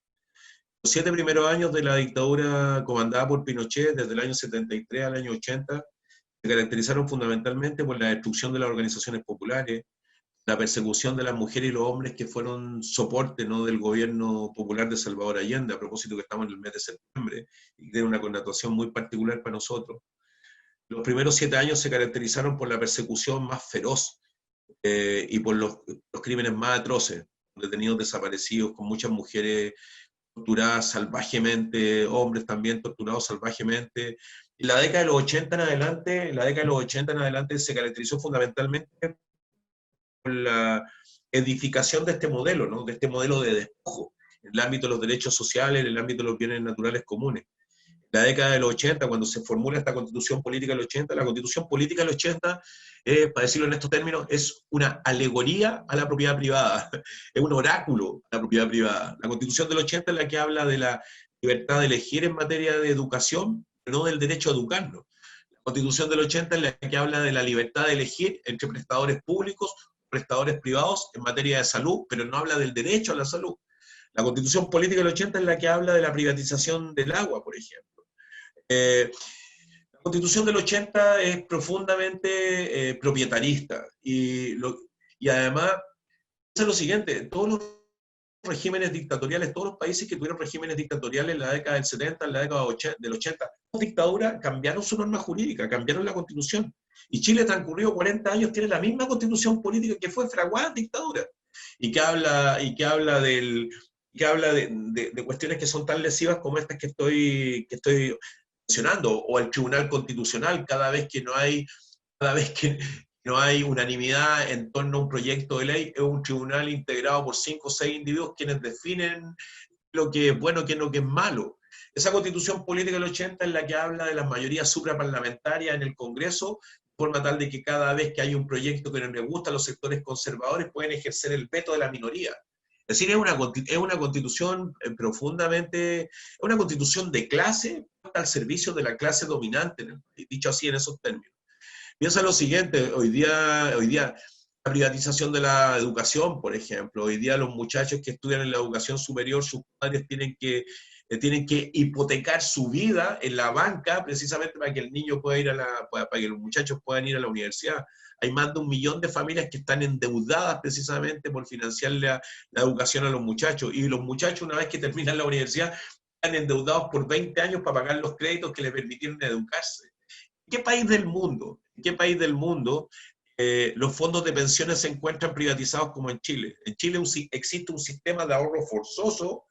Los 7 primeros años de la dictadura comandada por Pinochet, desde el año 73 al año 80, se caracterizaron fundamentalmente por la destrucción de las organizaciones populares, la persecución de las mujeres y los hombres que fueron soporte, ¿no?, del gobierno popular de Salvador Allende, a propósito que estamos en el mes de septiembre, y que tiene una connotación muy particular para nosotros. Los primeros 7 años se caracterizaron por la persecución más feroz y por los crímenes más atroces, detenidos desaparecidos, con muchas mujeres torturadas salvajemente, hombres también torturados salvajemente. Y la década de los 80 en adelante, se caracterizó fundamentalmente por la edificación de este modelo, ¿no?, de este modelo de despojo, en el ámbito de los derechos sociales, en el ámbito de los bienes naturales comunes. La década de los 80, cuando se formula esta constitución política del 80, la constitución política del 80, para decirlo en estos términos, es una alegoría a la propiedad privada, es un oráculo a la propiedad privada. La constitución del 80 es la que habla de la libertad de elegir en materia de educación, pero no del derecho a educarnos. La constitución del 80 es la que habla de la libertad de elegir entre prestadores públicos, prestadores privados en materia de salud, pero no habla del derecho a la salud. La constitución política del 80 es la que habla de la privatización del agua, por ejemplo. La La Constitución del 80 es profundamente propietarista y además es lo siguiente, todos los regímenes dictatoriales, todos los países que tuvieron regímenes dictatoriales en la década del 70, en la década del 80, las dictaduras cambiaron su norma jurídica, cambiaron la constitución. Y Chile, transcurrido 40 años, tiene la misma constitución política que fue fraguada en dictadura. Y que habla de cuestiones que son tan lesivas como estas que estoy mencionando, o el Tribunal Constitucional, cada vez que no hay unanimidad en torno a un proyecto de ley, es un tribunal integrado por 5 o 6 individuos quienes definen lo que es bueno, qué es lo que es malo. Esa constitución política del 80 es la que habla de las mayorías supraparlamentarias en el Congreso, de forma tal de que cada vez que hay un proyecto que no les gusta, los sectores conservadores pueden ejercer el veto de la minoría. Es decir, es una constitución profundamente, es una constitución de clase al servicio de la clase dominante en el país, dicho así en esos términos. Piensa lo siguiente, hoy día la privatización de la educación, por ejemplo, hoy día los muchachos que estudian en la educación superior, sus padres tienen que hipotecar su vida en la banca precisamente para que el niño pueda ir para que los muchachos puedan ir a la universidad. Hay más de 1 millón de familias que están endeudadas precisamente por financiar la educación a los muchachos, y los muchachos una vez que terminan la universidad están endeudados por 20 años para pagar los créditos que les permitieron educarse. ¿En qué país del mundo? ¿En qué país del mundo los fondos de pensiones se encuentran privatizados como en Chile? En Chile existe un sistema de ahorro forzoso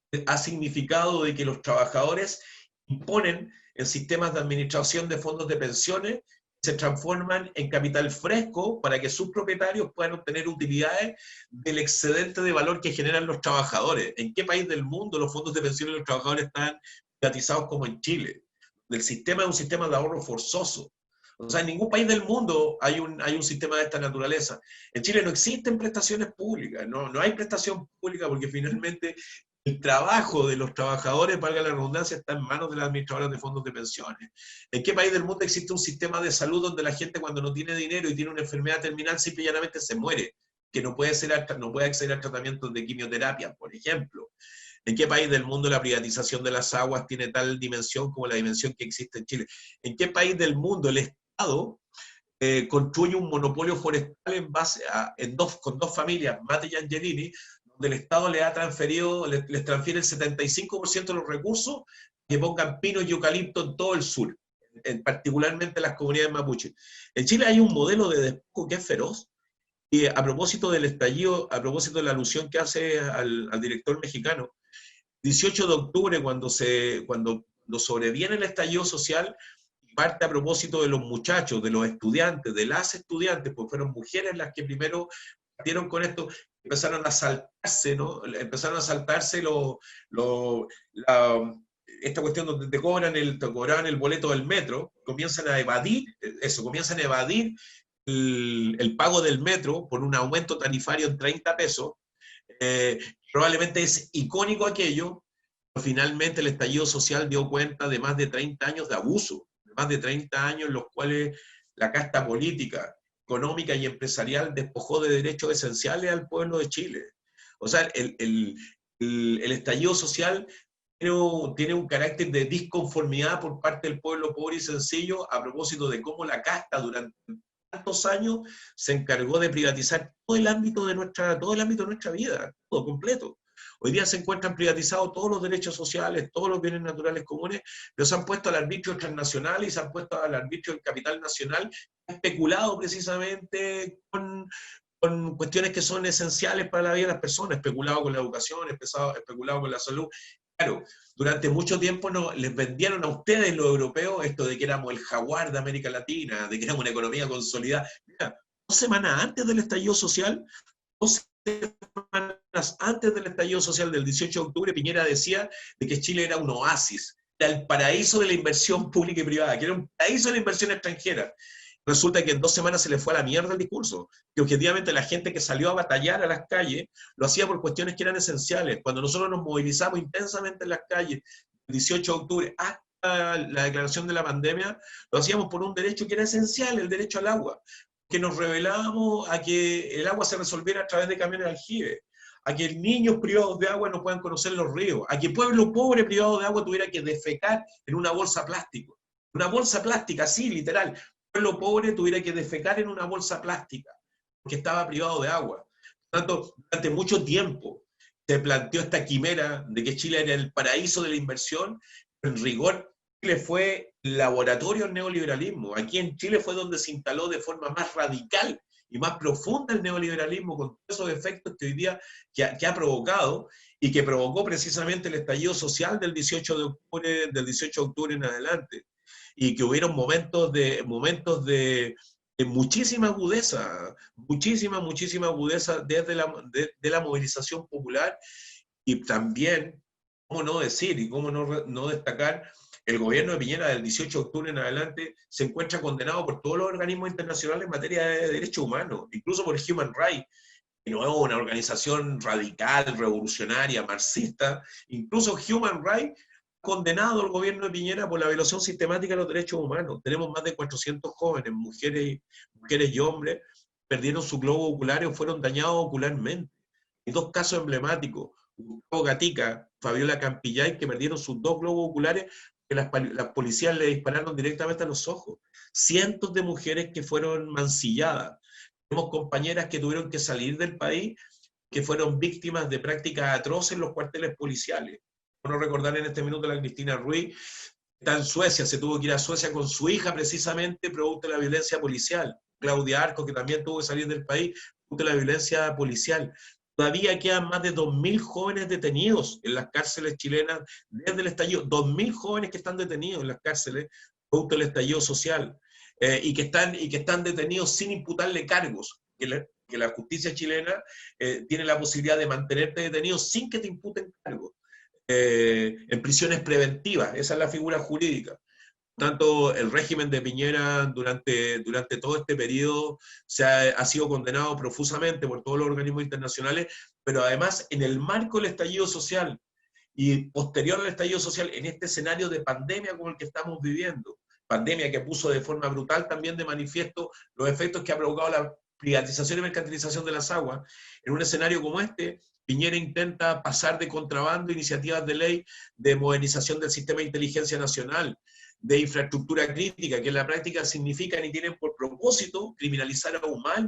que ha significado de que los trabajadores imponen en sistemas de administración de fondos de pensiones que se transforman en capital fresco para que sus propietarios puedan obtener utilidades del excedente de valor que generan los trabajadores. ¿En qué país del mundo los fondos de pensiones de los trabajadores están privatizados como en Chile? El sistema es un sistema de ahorro forzoso. O sea, en ningún país del mundo hay un sistema de esta naturaleza. En Chile no existen prestaciones públicas, no hay prestación pública porque finalmente el trabajo de los trabajadores, valga la redundancia, está en manos de las administradoras de fondos de pensiones. ¿En qué país del mundo existe un sistema de salud donde la gente cuando no tiene dinero y tiene una enfermedad terminal simple y llanamente se muere? Que no puede acceder a tratamientos de quimioterapia, por ejemplo. ¿En qué país del mundo la privatización de las aguas tiene tal dimensión como la dimensión que existe en Chile? ¿En qué país del mundo el Estado construye un monopolio forestal con 2 familias, Mate y Angelini, donde el Estado les transfiere el 75% de los recursos que pongan pinos y eucalipto en todo el sur, particularmente en las comunidades mapuches? En Chile hay un modelo de despojo que es feroz, y a propósito del estallido, a propósito de la alusión que hace al director mexicano, 18 de octubre, cuando sobreviene el estallido social, parte a propósito de los muchachos, de los estudiantes, de las estudiantes, pues fueron mujeres las que primero partieron con esto, empezaron a saltarse, ¿no? Empezaron a saltarse esta cuestión donde te cobraban el boleto del metro, comienzan a evadir el pago del metro por un aumento tarifario en 30 pesos. Probablemente es icónico aquello, pero finalmente el estallido social dio cuenta de más de 30 años de abuso, de más de 30 años en los cuales la casta política, económica y empresarial despojó de derechos esenciales al pueblo de Chile. O sea, el estallido social tiene un carácter de disconformidad por parte del pueblo pobre y sencillo a propósito de cómo la casta durante tantos años se encargó de privatizar todo el ámbito de nuestra vida, todo completo. Hoy día se encuentran privatizados todos los derechos sociales, todos los bienes naturales comunes, pero se han puesto al arbitrio transnacional y se han puesto al arbitrio del capital nacional, especulado precisamente con cuestiones que son esenciales para la vida de las personas, especulado con la educación, especulado con la salud. Claro, durante mucho tiempo les vendieron a ustedes, los europeos, esto de que éramos el jaguar de América Latina, de que éramos una economía consolidada. Mira, 2 semanas antes del estallido social, 2 semanas antes del estallido social del 18 de octubre, Piñera decía de que Chile era un oasis, era el paraíso de la inversión pública y privada, que era un paraíso de la inversión extranjera. Resulta que en 2 semanas se le fue a la mierda el discurso, que objetivamente la gente que salió a batallar a las calles lo hacía por cuestiones que eran esenciales. Cuando nosotros nos movilizamos intensamente en las calles, el 18 de octubre hasta la declaración de la pandemia, lo hacíamos por un derecho que era esencial, el derecho al agua, que nos rebelábamos a que el agua se resolviera a través de camiones de aljibe, a que niños privados de agua no puedan conocer los ríos, a que pueblo pobre privado de agua tuviera que defecar en una bolsa plástico. Una bolsa plástica, sí, literal. El pueblo pobre tuviera que defecar en una bolsa plástica, porque estaba privado de agua. Por lo tanto, durante mucho tiempo se planteó esta quimera de que Chile era el paraíso de la inversión. En rigor, Chile fue el laboratorio del neoliberalismo. Aquí en Chile fue donde se instaló de forma más radical y más profunda el neoliberalismo, con todos esos efectos que hoy día que ha provocado, y que provocó precisamente el estallido social del 18 de octubre en adelante, y que hubieron momentos de muchísima agudeza, muchísima agudeza desde de la movilización popular. Y también, cómo no decir y cómo no destacar, el gobierno de Piñera del 18 de octubre en adelante se encuentra condenado por todos los organismos internacionales en materia de derechos humanos, incluso por Human Rights, que no es una organización radical, revolucionaria, marxista. Incluso Human Rights ha condenado al gobierno de Piñera por la violación sistemática de los derechos humanos. Tenemos más de 400 jóvenes, mujeres y hombres, perdieron su globo ocular o fueron dañados ocularmente. Hay dos casos emblemáticos: Gustavo Gatica, Fabiola Campillay, que perdieron sus dos globos oculares que las policías le dispararon directamente a los ojos. Cientos de mujeres que fueron mancilladas. Tenemos compañeras que tuvieron que salir del país, que fueron víctimas de prácticas atroces en los cuarteles policiales. Bueno, recordar en este minuto a la Cristina Ruiz, está en Suecia, se tuvo que ir a Suecia con su hija precisamente producto de la violencia policial. Claudia Arco, que también tuvo que salir del país producto de la violencia policial. Todavía quedan más de 2.000 jóvenes detenidos en las cárceles chilenas desde el estallido. 2.000 jóvenes que están detenidos en las cárceles producto del estallido social, y que están detenidos sin imputarle cargos. Que la justicia chilena tiene la posibilidad de mantenerte detenido sin que te imputen cargos, en prisiones preventivas. Esa es la figura jurídica. Tanto el régimen de Piñera durante todo este periodo ha sido condenado profusamente por todos los organismos internacionales, pero además en el marco del estallido social y posterior al estallido social, en este escenario de pandemia como el que estamos viviendo, pandemia que puso de forma brutal también de manifiesto los efectos que ha provocado la privatización y mercantilización de las aguas. En un escenario como este, Piñera intenta pasar de contrabando iniciativas de ley de modernización del sistema de inteligencia nacional, de infraestructura crítica, que en la práctica significan y tienen por propósito criminalizar aún más el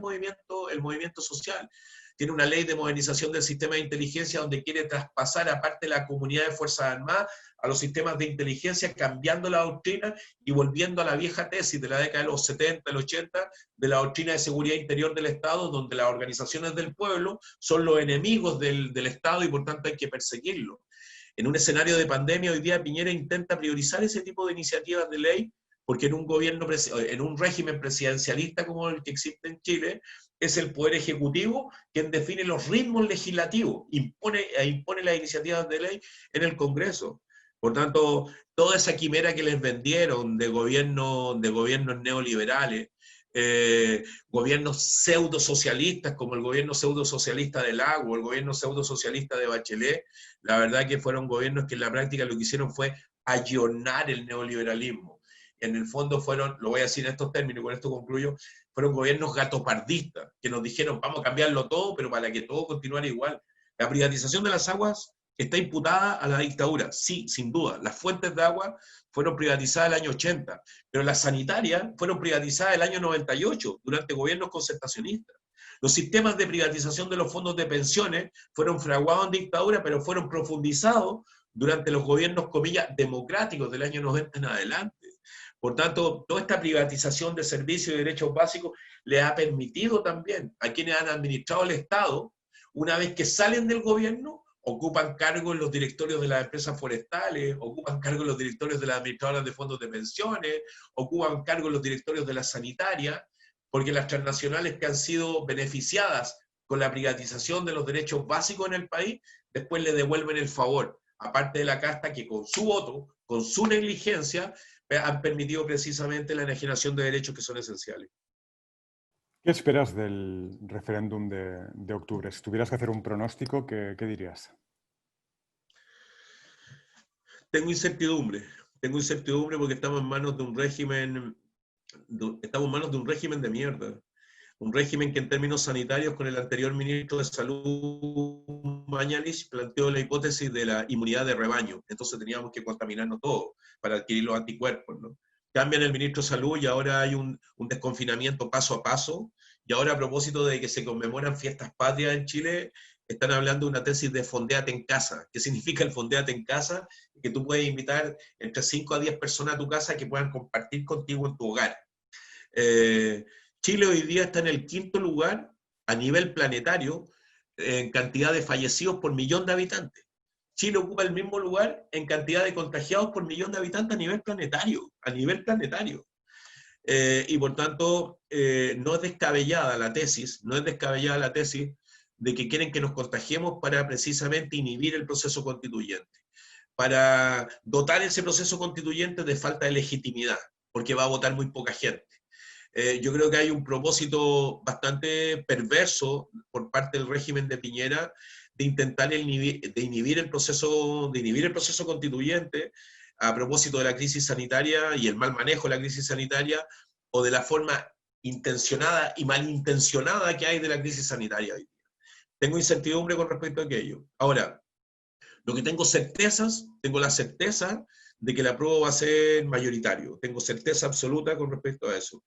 movimiento social. Tiene una ley de modernización del sistema de inteligencia donde quiere traspasar, aparte de la comunidad de Fuerzas Armadas, a los sistemas de inteligencia, cambiando la doctrina y volviendo a la vieja tesis de la década de los 70, del 80, de la doctrina de seguridad interior del Estado, donde las organizaciones del pueblo son los enemigos del Estado y por tanto hay que perseguirlos. En un escenario de pandemia, hoy día Piñera intenta priorizar ese tipo de iniciativas de ley, porque en un régimen presidencialista como el que existe en Chile, es el Poder Ejecutivo quien define los ritmos legislativos, impone las iniciativas de ley en el Congreso. Por tanto, toda esa quimera que les vendieron de gobiernos neoliberales, gobiernos pseudo-socialistas como el gobierno pseudo-socialista de Lago, el gobierno pseudo-socialista de Bachelet, la verdad que fueron gobiernos que en la práctica lo que hicieron fue ayornar el neoliberalismo. En el fondo fueron, lo voy a decir en estos términos y con esto concluyo, fueron gobiernos gatopardistas que nos dijeron vamos a cambiarlo todo, pero para que todo continuara igual. La privatización de las aguas está imputada a la dictadura, sí, sin duda. Las fuentes de agua fueron privatizadas el año 80, pero las sanitarias fueron privatizadas el año 98, durante gobiernos concertacionistas. Los sistemas de privatización de los fondos de pensiones fueron fraguados en dictadura, pero fueron profundizados durante los gobiernos, comillas, democráticos del año 90 en adelante. Por tanto, toda esta privatización de servicios y derechos básicos le ha permitido también a quienes han administrado el Estado, una vez que salen del gobierno, ocupan cargos en los directorios de las empresas forestales, ocupan cargos en los directorios de las administradoras de fondos de pensiones, ocupan cargos en los directorios de las sanitarias, porque las transnacionales que han sido beneficiadas con la privatización de los derechos básicos en el país, después le devuelven el favor, aparte de la casta que con su voto, con su negligencia, han permitido precisamente la enajenación de derechos que son esenciales. ¿Qué esperas del referéndum de octubre? Si tuvieras que hacer un pronóstico, ¿qué dirías? Tengo incertidumbre porque estamos en manos de un régimen de mierda. Un régimen que en términos sanitarios con el anterior ministro de Salud, Mañalich, planteó la hipótesis de la inmunidad de rebaño. Entonces teníamos que contaminarnos todos para adquirir los anticuerpos, ¿no? cambian el ministro de Salud y ahora hay un desconfinamiento paso a paso. Y ahora a propósito de que se conmemoran fiestas patrias en Chile, están hablando de una tesis de fondéate en casa. ¿Qué significa el fondéate en casa? Que tú puedes invitar entre 5 a 10 personas a tu casa que puedan compartir contigo en tu hogar. Chile hoy día está en el 5º lugar a nivel planetario en cantidad de fallecidos por millón de habitantes. Chile ocupa el mismo lugar en cantidad de contagiados por millón de habitantes a nivel planetario, y por tanto, no es descabellada la tesis, de que quieren que nos contagiemos para precisamente inhibir el proceso constituyente, para dotar ese proceso constituyente de falta de legitimidad, porque va a votar muy poca gente. Yo creo que hay un propósito bastante perverso por parte del régimen de Piñera de intentar inhibir el proceso constituyente a propósito de la crisis sanitaria y el mal manejo de la crisis sanitaria, o de la forma intencionada y malintencionada que hay de la crisis sanitaria hoy día. Tengo incertidumbre con respecto a aquello. Ahora, lo que tengo la certeza de que el apruebo va a ser mayoritario. Tengo certeza absoluta con respecto a eso.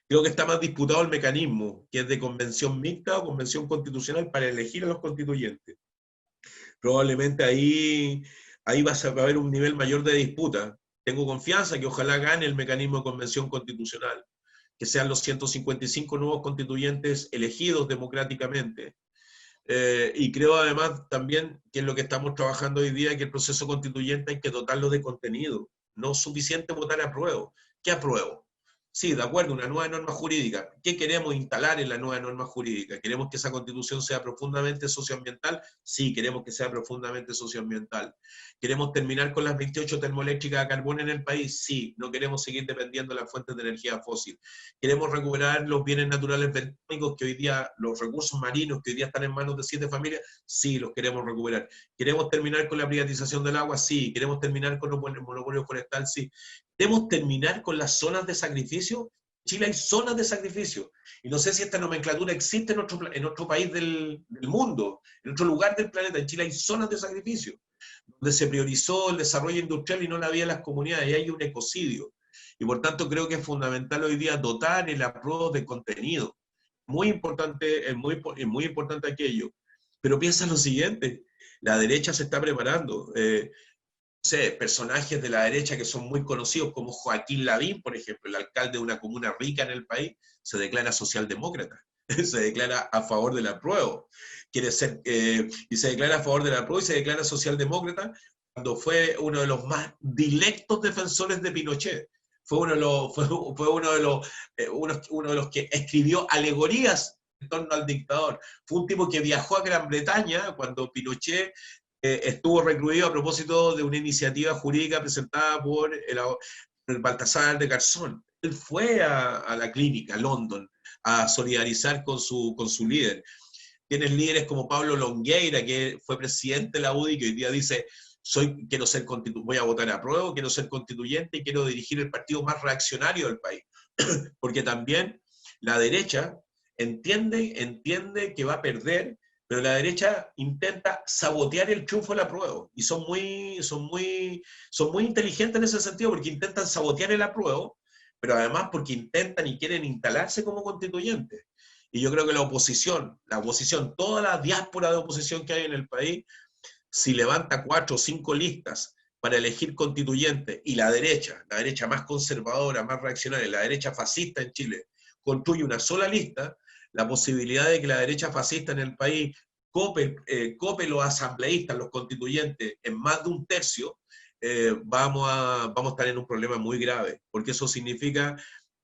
Creo que está más disputado el mecanismo, que es de convención mixta o convención constitucional para elegir a los constituyentes. Probablemente ahí va a haber un nivel mayor de disputa. Tengo confianza que ojalá gane el mecanismo de convención constitucional, que sean los 155 nuevos constituyentes elegidos democráticamente. Y creo además también que es lo que estamos trabajando hoy día, que el proceso constituyente hay que dotarlo de contenido. No es suficiente votar apruebo. ¿Qué apruebo? Sí, de acuerdo, una nueva norma jurídica. ¿Qué queremos instalar en la nueva norma jurídica? ¿Queremos que esa constitución sea profundamente socioambiental? Sí, queremos que sea profundamente socioambiental. ¿Queremos terminar con las 28 termoeléctricas a carbón en el país? Sí, no queremos seguir dependiendo de las fuentes de energía fósil. ¿Queremos recuperar los bienes naturales bentónicos que hoy día, los recursos marinos que hoy día están en manos de 7 familias? Sí, los queremos recuperar. ¿Queremos terminar con la privatización del agua? Sí. ¿Queremos terminar con el monopolio forestal? Sí. ¿Debemos terminar con las zonas de sacrificio? En Chile hay zonas de sacrificio. Y no sé si esta nomenclatura existe en otro país del mundo, en otro lugar del planeta. En Chile hay zonas de sacrificio, donde se priorizó el desarrollo industrial y no la vida de las comunidades, y hay un ecocidio. Y por tanto creo que es fundamental hoy día dotar el apruebo de contenido. Muy importante, es muy importante aquello. Pero piensa lo siguiente, la derecha se está preparando. Sé, personajes de la derecha que son muy conocidos, como Joaquín Lavín, por ejemplo, el alcalde de una comuna rica en el país, se declara socialdemócrata, se declara a favor del apruebo, y se declara a favor del apruebo y se declara socialdemócrata cuando fue uno de los más directos defensores de Pinochet. Fue uno de los que escribió alegorías en torno al dictador. Fue un tipo que viajó a Gran Bretaña cuando Pinochet estuvo recluido a propósito de una iniciativa jurídica presentada por el Baltasar de Garzón. Él fue a la clínica, a London, a solidarizar con su líder. Tienes líderes como Pablo Longueira, que fue presidente de la UDI, que hoy día dice, voy a votar a prueba, quiero ser constituyente y quiero dirigir el partido más reaccionario del país. Porque también la derecha entiende que va a perder, pero la derecha intenta sabotear el triunfo del apruebo, y son muy inteligentes en ese sentido, porque intentan sabotear el apruebo, pero además porque intentan y quieren instalarse como constituyentes. Y yo creo que la oposición, toda la diáspora de oposición que hay en el país, si levanta 4 o 5 listas para elegir constituyentes, y la derecha más conservadora, más reaccionaria, la derecha fascista en Chile, construye una sola lista, la posibilidad de que la derecha fascista en el país cope los asambleístas, los constituyentes, en más de un tercio, vamos a estar en un problema muy grave, porque eso significa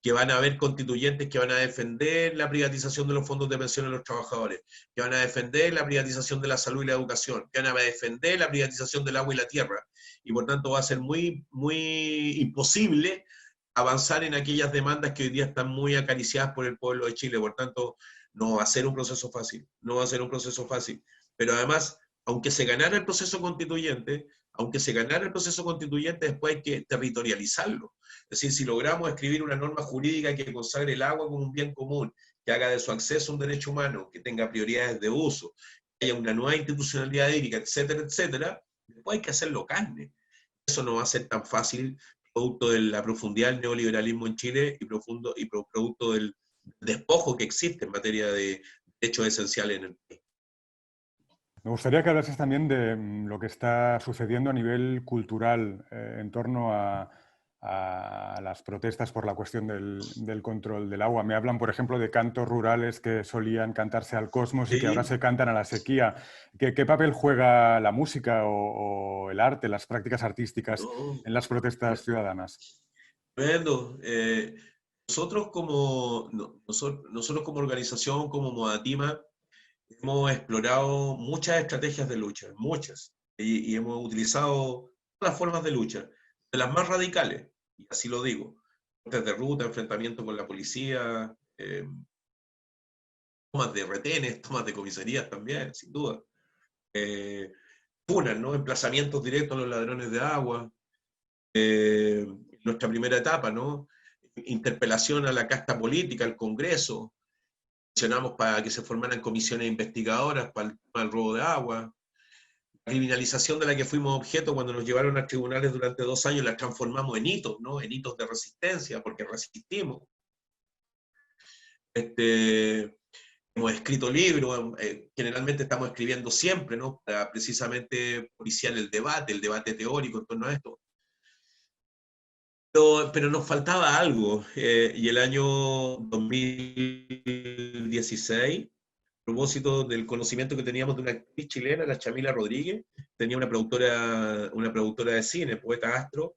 que van a haber constituyentes que van a defender la privatización de los fondos de pensión de los trabajadores, que van a defender la privatización de la salud y la educación, que van a defender la privatización del agua y la tierra, y por tanto va a ser muy imposible avanzar en aquellas demandas que hoy día están muy acariciadas por el pueblo de Chile. Por tanto, no va a ser un proceso fácil, pero además, aunque se ganara el proceso constituyente, después hay que territorializarlo. Es decir, si logramos escribir una norma jurídica que consagre el agua como un bien común, que haga de su acceso un derecho humano, que tenga prioridades de uso, que haya una nueva institucionalidad hídrica, etcétera, etcétera, después hay que hacerlo carne. Eso no va a ser tan fácil, producto de la profundidad del neoliberalismo en Chile y producto del despojo que existe en materia de derechos esenciales en el país. Me gustaría que hablases también de lo que está sucediendo a nivel cultural en torno a las protestas por la cuestión del control del agua. Me hablan, por ejemplo, de cantos rurales que solían cantarse al cosmos y que ahora Sí, se cantan a la sequía. ¿Qué papel juega la música o el arte, las prácticas artísticas no, en las protestas ciudadanas? tremendo. Nosotros como organización, como Modatima, hemos explorado muchas estrategias de lucha, muchas, y hemos utilizado todas las formas de lucha, de las más radicales, y así lo digo, cortes de ruta, enfrentamiento con la policía, tomas de retenes, tomas de comisarías también, sin duda, eh, funas, ¿no? Emplazamientos directos a los ladrones de agua, nuestra primera etapa, ¿no? Interpelación a la casta política, al Congreso, presionamos para que se formaran comisiones investigadoras para el tema del robo de agua, criminalización de la que fuimos objeto cuando nos llevaron a tribunales durante 2 años, la transformamos en hitos, ¿no? En hitos de resistencia, porque resistimos. Hemos escrito libros, generalmente estamos escribiendo siempre, ¿no? Para precisamente policiar el debate teórico en torno a esto. Pero nos faltaba algo, y el año 2016, a propósito del conocimiento que teníamos de una actriz chilena, la Chamila Rodríguez, tenía una productora de cine, Poeta Astro,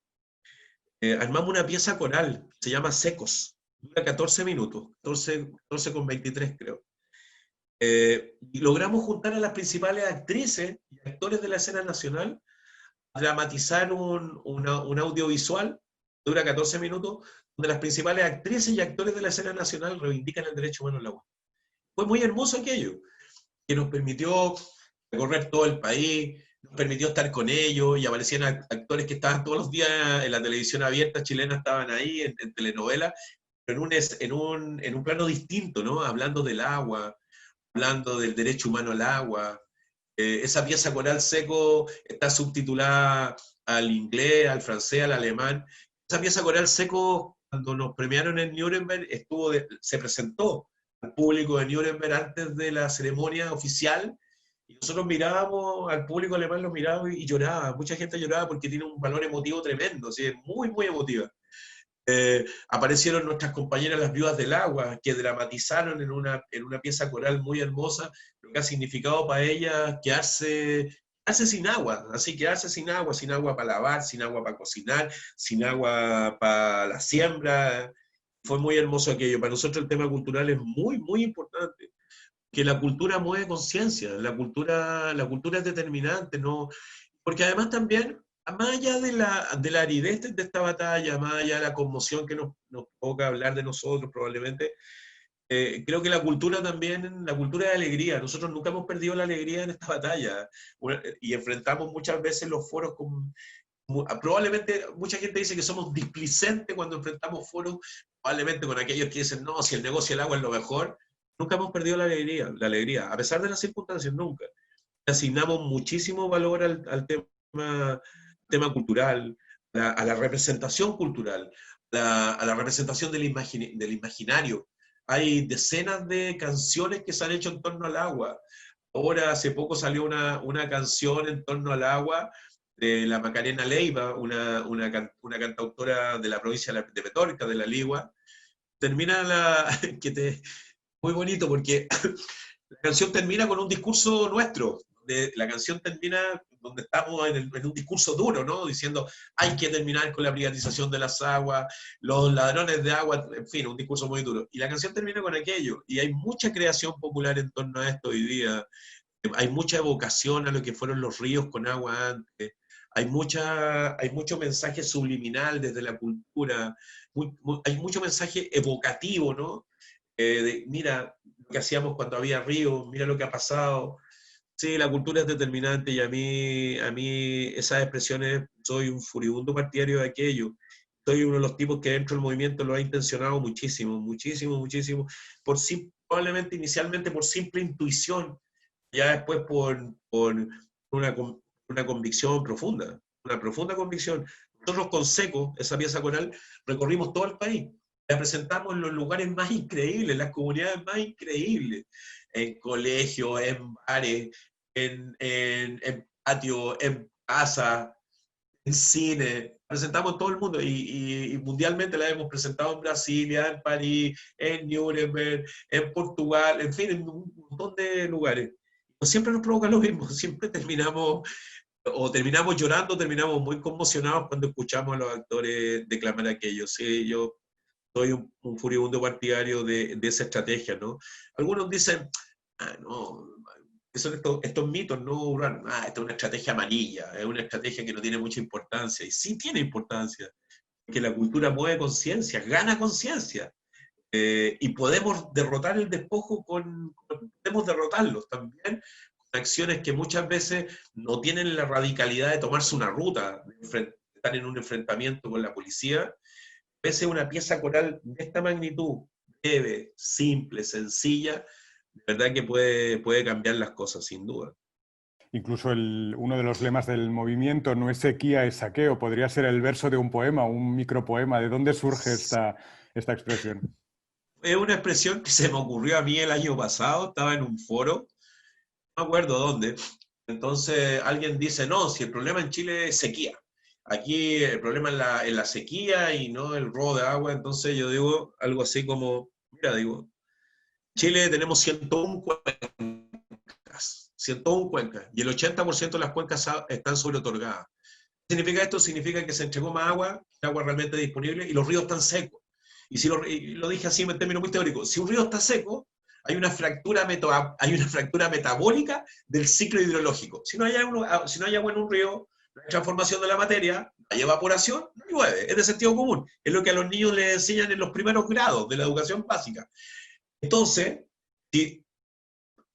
armamos una pieza coral, se llama Secos, dura 14 minutos, 14 con 23 creo. Y logramos juntar a las principales actrices y actores de la escena nacional a dramatizar un audiovisual, dura 14 minutos, donde las principales actrices y actores de la escena nacional reivindican el derecho humano al agua. Fue muy hermoso aquello, que nos permitió recorrer todo el país, nos permitió estar con ellos y aparecían actores que estaban todos los días en la televisión abierta chilena, estaban ahí en telenovelas, pero en un plano distinto, ¿no? Hablando del agua, hablando del derecho humano al agua. Esa pieza coral Seco está subtitulada al inglés, al francés, al alemán. Esa pieza coral Seco, cuando nos premiaron en Nuremberg, se presentó al público de Nuremberg antes de la ceremonia oficial, y nosotros mirábamos al público alemán, lo mirábamos y lloraba. Mucha gente lloraba porque tiene un valor emotivo tremendo, ¿sí? Es muy, muy emotiva. Aparecieron nuestras compañeras las viudas del agua, que dramatizaron en una pieza coral muy hermosa lo que ha significado para ellas quedarse sin agua, así quedarse sin agua para lavar, sin agua para cocinar, sin agua para la siembra. Fue muy hermoso aquello. Para nosotros el tema cultural es muy, muy importante, que la cultura mueve conciencia, la cultura es determinante, ¿no? Porque además también, más allá de la aridez de esta batalla, más allá de la conmoción que nos provoca hablar de nosotros probablemente, creo que la cultura también, la cultura de alegría, nosotros nunca hemos perdido la alegría en esta batalla, y enfrentamos muchas veces los foros con... Probablemente mucha gente dice que somos displicentes cuando enfrentamos foros, probablemente con aquellos que dicen, no, si el negocio del agua es lo mejor. Nunca hemos perdido la alegría, a pesar de las circunstancias, nunca. Asignamos muchísimo valor al tema cultural, a la representación cultural, a la representación del imaginario. Hay decenas de canciones que se han hecho en torno al agua. Ahora, hace poco salió una canción en torno al agua de la Macarena Leiva, una cantautora de la provincia de Petorca, de la Ligua. Termina muy bonito porque la canción termina con un discurso nuestro. La canción termina donde estamos en un discurso duro, ¿no? Diciendo, hay que terminar con la privatización de las aguas, los ladrones de agua, en fin, un discurso muy duro. Y la canción termina con aquello. Y hay mucha creación popular en torno a esto hoy día. Hay mucha evocación a lo que fueron los ríos con agua antes. Hay mucho mensaje subliminal desde la cultura. Hay mucho mensaje evocativo, ¿no? Mira lo que hacíamos cuando había ríos, mira lo que ha pasado. Sí, la cultura es determinante y a mí esas expresiones, soy un furibundo partidario de aquello. Soy uno de los tipos que dentro del movimiento lo ha intencionado muchísimo, muchísimo, muchísimo, probablemente inicialmente por simple intuición, ya después por una convicción profunda, una profunda convicción. nosotros con Seco, esa pieza coral, recorrimos todo el país. La presentamos en los lugares más increíbles, en las comunidades más increíbles, en colegios, en bares, en patio, en casa, en cine. Presentamos en todo el mundo y mundialmente la hemos presentado en Brasilia, en París, en Nuremberg, en Portugal, en fin, en un montón de lugares. Siempre nos provoca lo mismo, siempre terminamos llorando, terminamos muy conmocionados cuando escuchamos a los actores declamar aquello. Sí, yo soy un furibundo partidario de esa estrategia, ¿no? Algunos dicen, no, son estos mitos, ¿no? Urbanos. Esta es una estrategia amarilla, es una estrategia que no tiene mucha importancia. Y sí tiene importancia, porque la cultura mueve conciencia, gana conciencia. Y podemos derrotar el despojo podemos derrotarlos también con acciones que muchas veces no tienen la radicalidad de tomarse una ruta, de estar en un enfrentamiento con la policía. Pese a una pieza coral de esta magnitud, breve, simple, sencilla, de verdad que puede cambiar las cosas, sin duda. Incluso uno de los lemas del movimiento, no es sequía, es saqueo, podría ser el verso de un poema, un micropoema. ¿De dónde surge esta expresión? Es una expresión que se me ocurrió a mí el año pasado, estaba en un foro, no me acuerdo dónde, entonces alguien dice, no, si el problema en Chile es sequía, aquí el problema es la sequía y no el robo de agua, entonces yo digo algo así como, mira, digo, Chile tenemos 101 cuencas, 101 cuencas, y el 80% de las cuencas están sobreotorgadas. ¿Qué significa esto? Significa que se entregó más agua, agua realmente disponible, y los ríos están secos. Y si lo dije así en términos muy teóricos, si un río está seco, hay una fractura metabólica del ciclo hidrológico. Si no hay agua en un río, no hay transformación de la materia, no hay evaporación, no llueve. Es de sentido común. Es lo que a los niños les enseñan en los primeros grados de la educación básica. Entonces, si es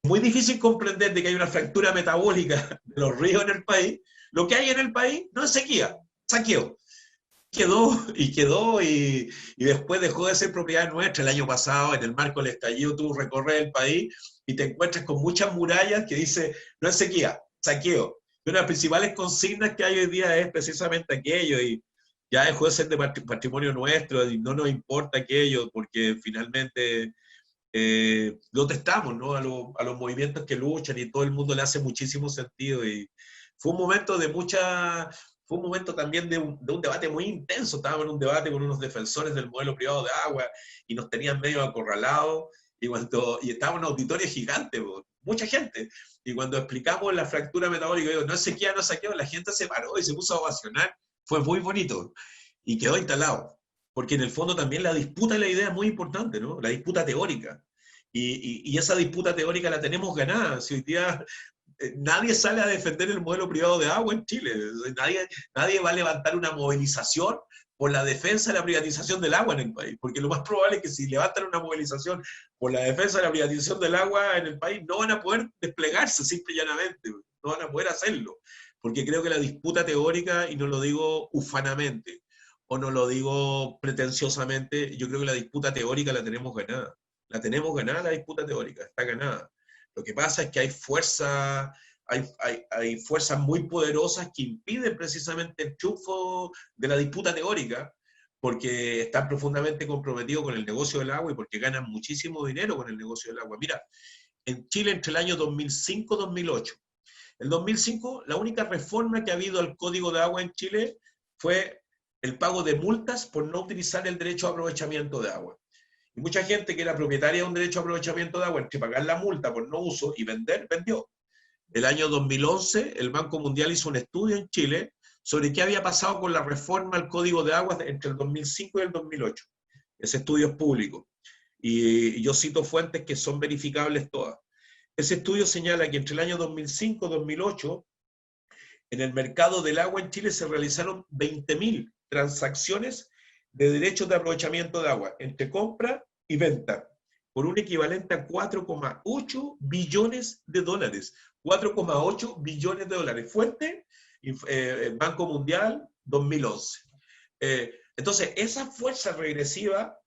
muy difícil comprender de que hay una fractura metabólica de los ríos en el país, lo que hay en el país no es sequía, es saqueo. Y después dejó de ser propiedad nuestra. El año pasado, en el marco del estallido, tú recorres el país y te encuentras con muchas murallas que dice, no es sequía, saqueo. Y una de las principales consignas que hay hoy día es precisamente aquello, y ya dejó de ser de patrimonio nuestro, y no nos importa aquello, porque finalmente lo testamos, ¿no? A los movimientos que luchan, y todo el mundo le hace muchísimo sentido. Y fue un momento fue un momento también de un debate muy intenso. Estábamos en un debate con unos defensores del modelo privado de agua y nos tenían medio acorralados, y estábamos en un auditorio gigante, mucha gente. Y cuando explicamos la fractura metabólica, digo, no es sequía, no es saqueo, la gente se paró y se puso a ovacionar. Fue muy bonito y quedó instalado. Porque en el fondo también la disputa de la idea es muy importante, ¿no? La disputa teórica. Y esa disputa teórica la tenemos ganada. Si hoy día nadie sale a defender el modelo privado de agua en Chile, nadie va a levantar una movilización por la defensa de la privatización del agua en el país, porque lo más probable es que si levantan una movilización por la defensa de la privatización del agua en el país, no van a poder desplegarse simple y llanamente, no van a poder hacerlo, porque creo que la disputa teórica, y no lo digo ufanamente, o no lo digo pretenciosamente, yo creo que la disputa teórica la tenemos ganada. La tenemos ganada, la disputa teórica, está ganada. Lo que pasa es que hay fuerzas muy poderosas que impiden precisamente el triunfo de la disputa teórica, porque están profundamente comprometidos con el negocio del agua y porque ganan muchísimo dinero con el negocio del agua. Mira, en Chile entre el año 2005 y 2008, el 2005 la única reforma que ha habido al Código de Agua en Chile fue el pago de multas por no utilizar el derecho a aprovechamiento de agua. Y mucha gente que era propietaria de un derecho a aprovechamiento de agua, entre pagar la multa por no uso y vender, vendió. El año 2011, el Banco Mundial hizo un estudio en Chile sobre qué había pasado con la reforma al Código de Aguas entre el 2005 y el 2008. Ese estudio es público. Y yo cito fuentes que son verificables todas. Ese estudio señala que entre el año 2005 y 2008, en el mercado del agua en Chile se realizaron 20.000 transacciones de derechos de aprovechamiento de agua, entre compra y venta, por un equivalente a 4,8 billones de dólares. 4,8 billones de dólares. Fuente, Banco Mundial, 2011. Entonces, esa fuerza regresiva,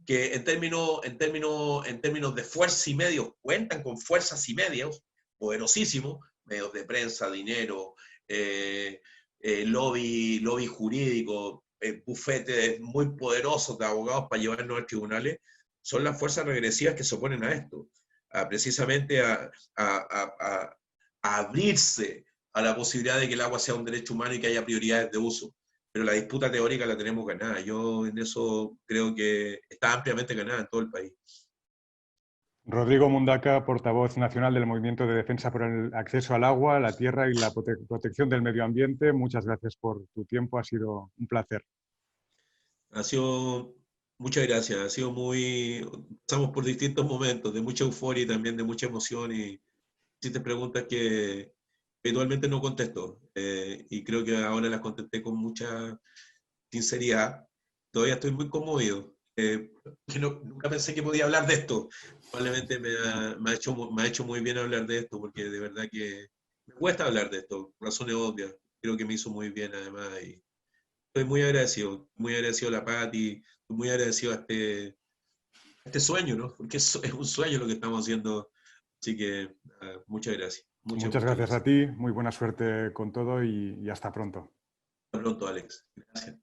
que en términos de fuerza y medios, cuentan con fuerzas y medios poderosísimos, medios de prensa, dinero, lobby jurídico, bufetes muy poderosos de abogados para llevarnos a tribunales, son las fuerzas regresivas que se oponen a esto, precisamente a abrirse a la posibilidad de que el agua sea un derecho humano y que haya prioridades de uso. Pero la disputa teórica la tenemos ganada. Yo en eso creo que está ampliamente ganada en todo el país. Rodrigo Mundaca, portavoz nacional del Movimiento de Defensa por el Acceso al Agua, la Tierra y la Protección del Medio Ambiente. Muchas gracias por tu tiempo, ha sido un placer. Ha sido, muchas gracias, ha sido muy, pasamos por distintos momentos, de mucha euforia y también de mucha emoción y hiciste preguntas que habitualmente no contesto y creo que ahora las contesté con mucha sinceridad. Todavía estoy muy conmovido. Nunca pensé que podía hablar de esto. Probablemente me ha hecho muy bien hablar de esto porque de verdad que me cuesta hablar de esto, razones obvias. Creo que me hizo muy bien además y estoy muy agradecido a la Pati, muy agradecido a este sueño, ¿no? Porque es un sueño lo que estamos haciendo. Así que muchas gracias, muchas, Muchas muchas gracias a gracias. ti, muy buena suerte con todo y hasta pronto. Hasta pronto, Alex. Gracias.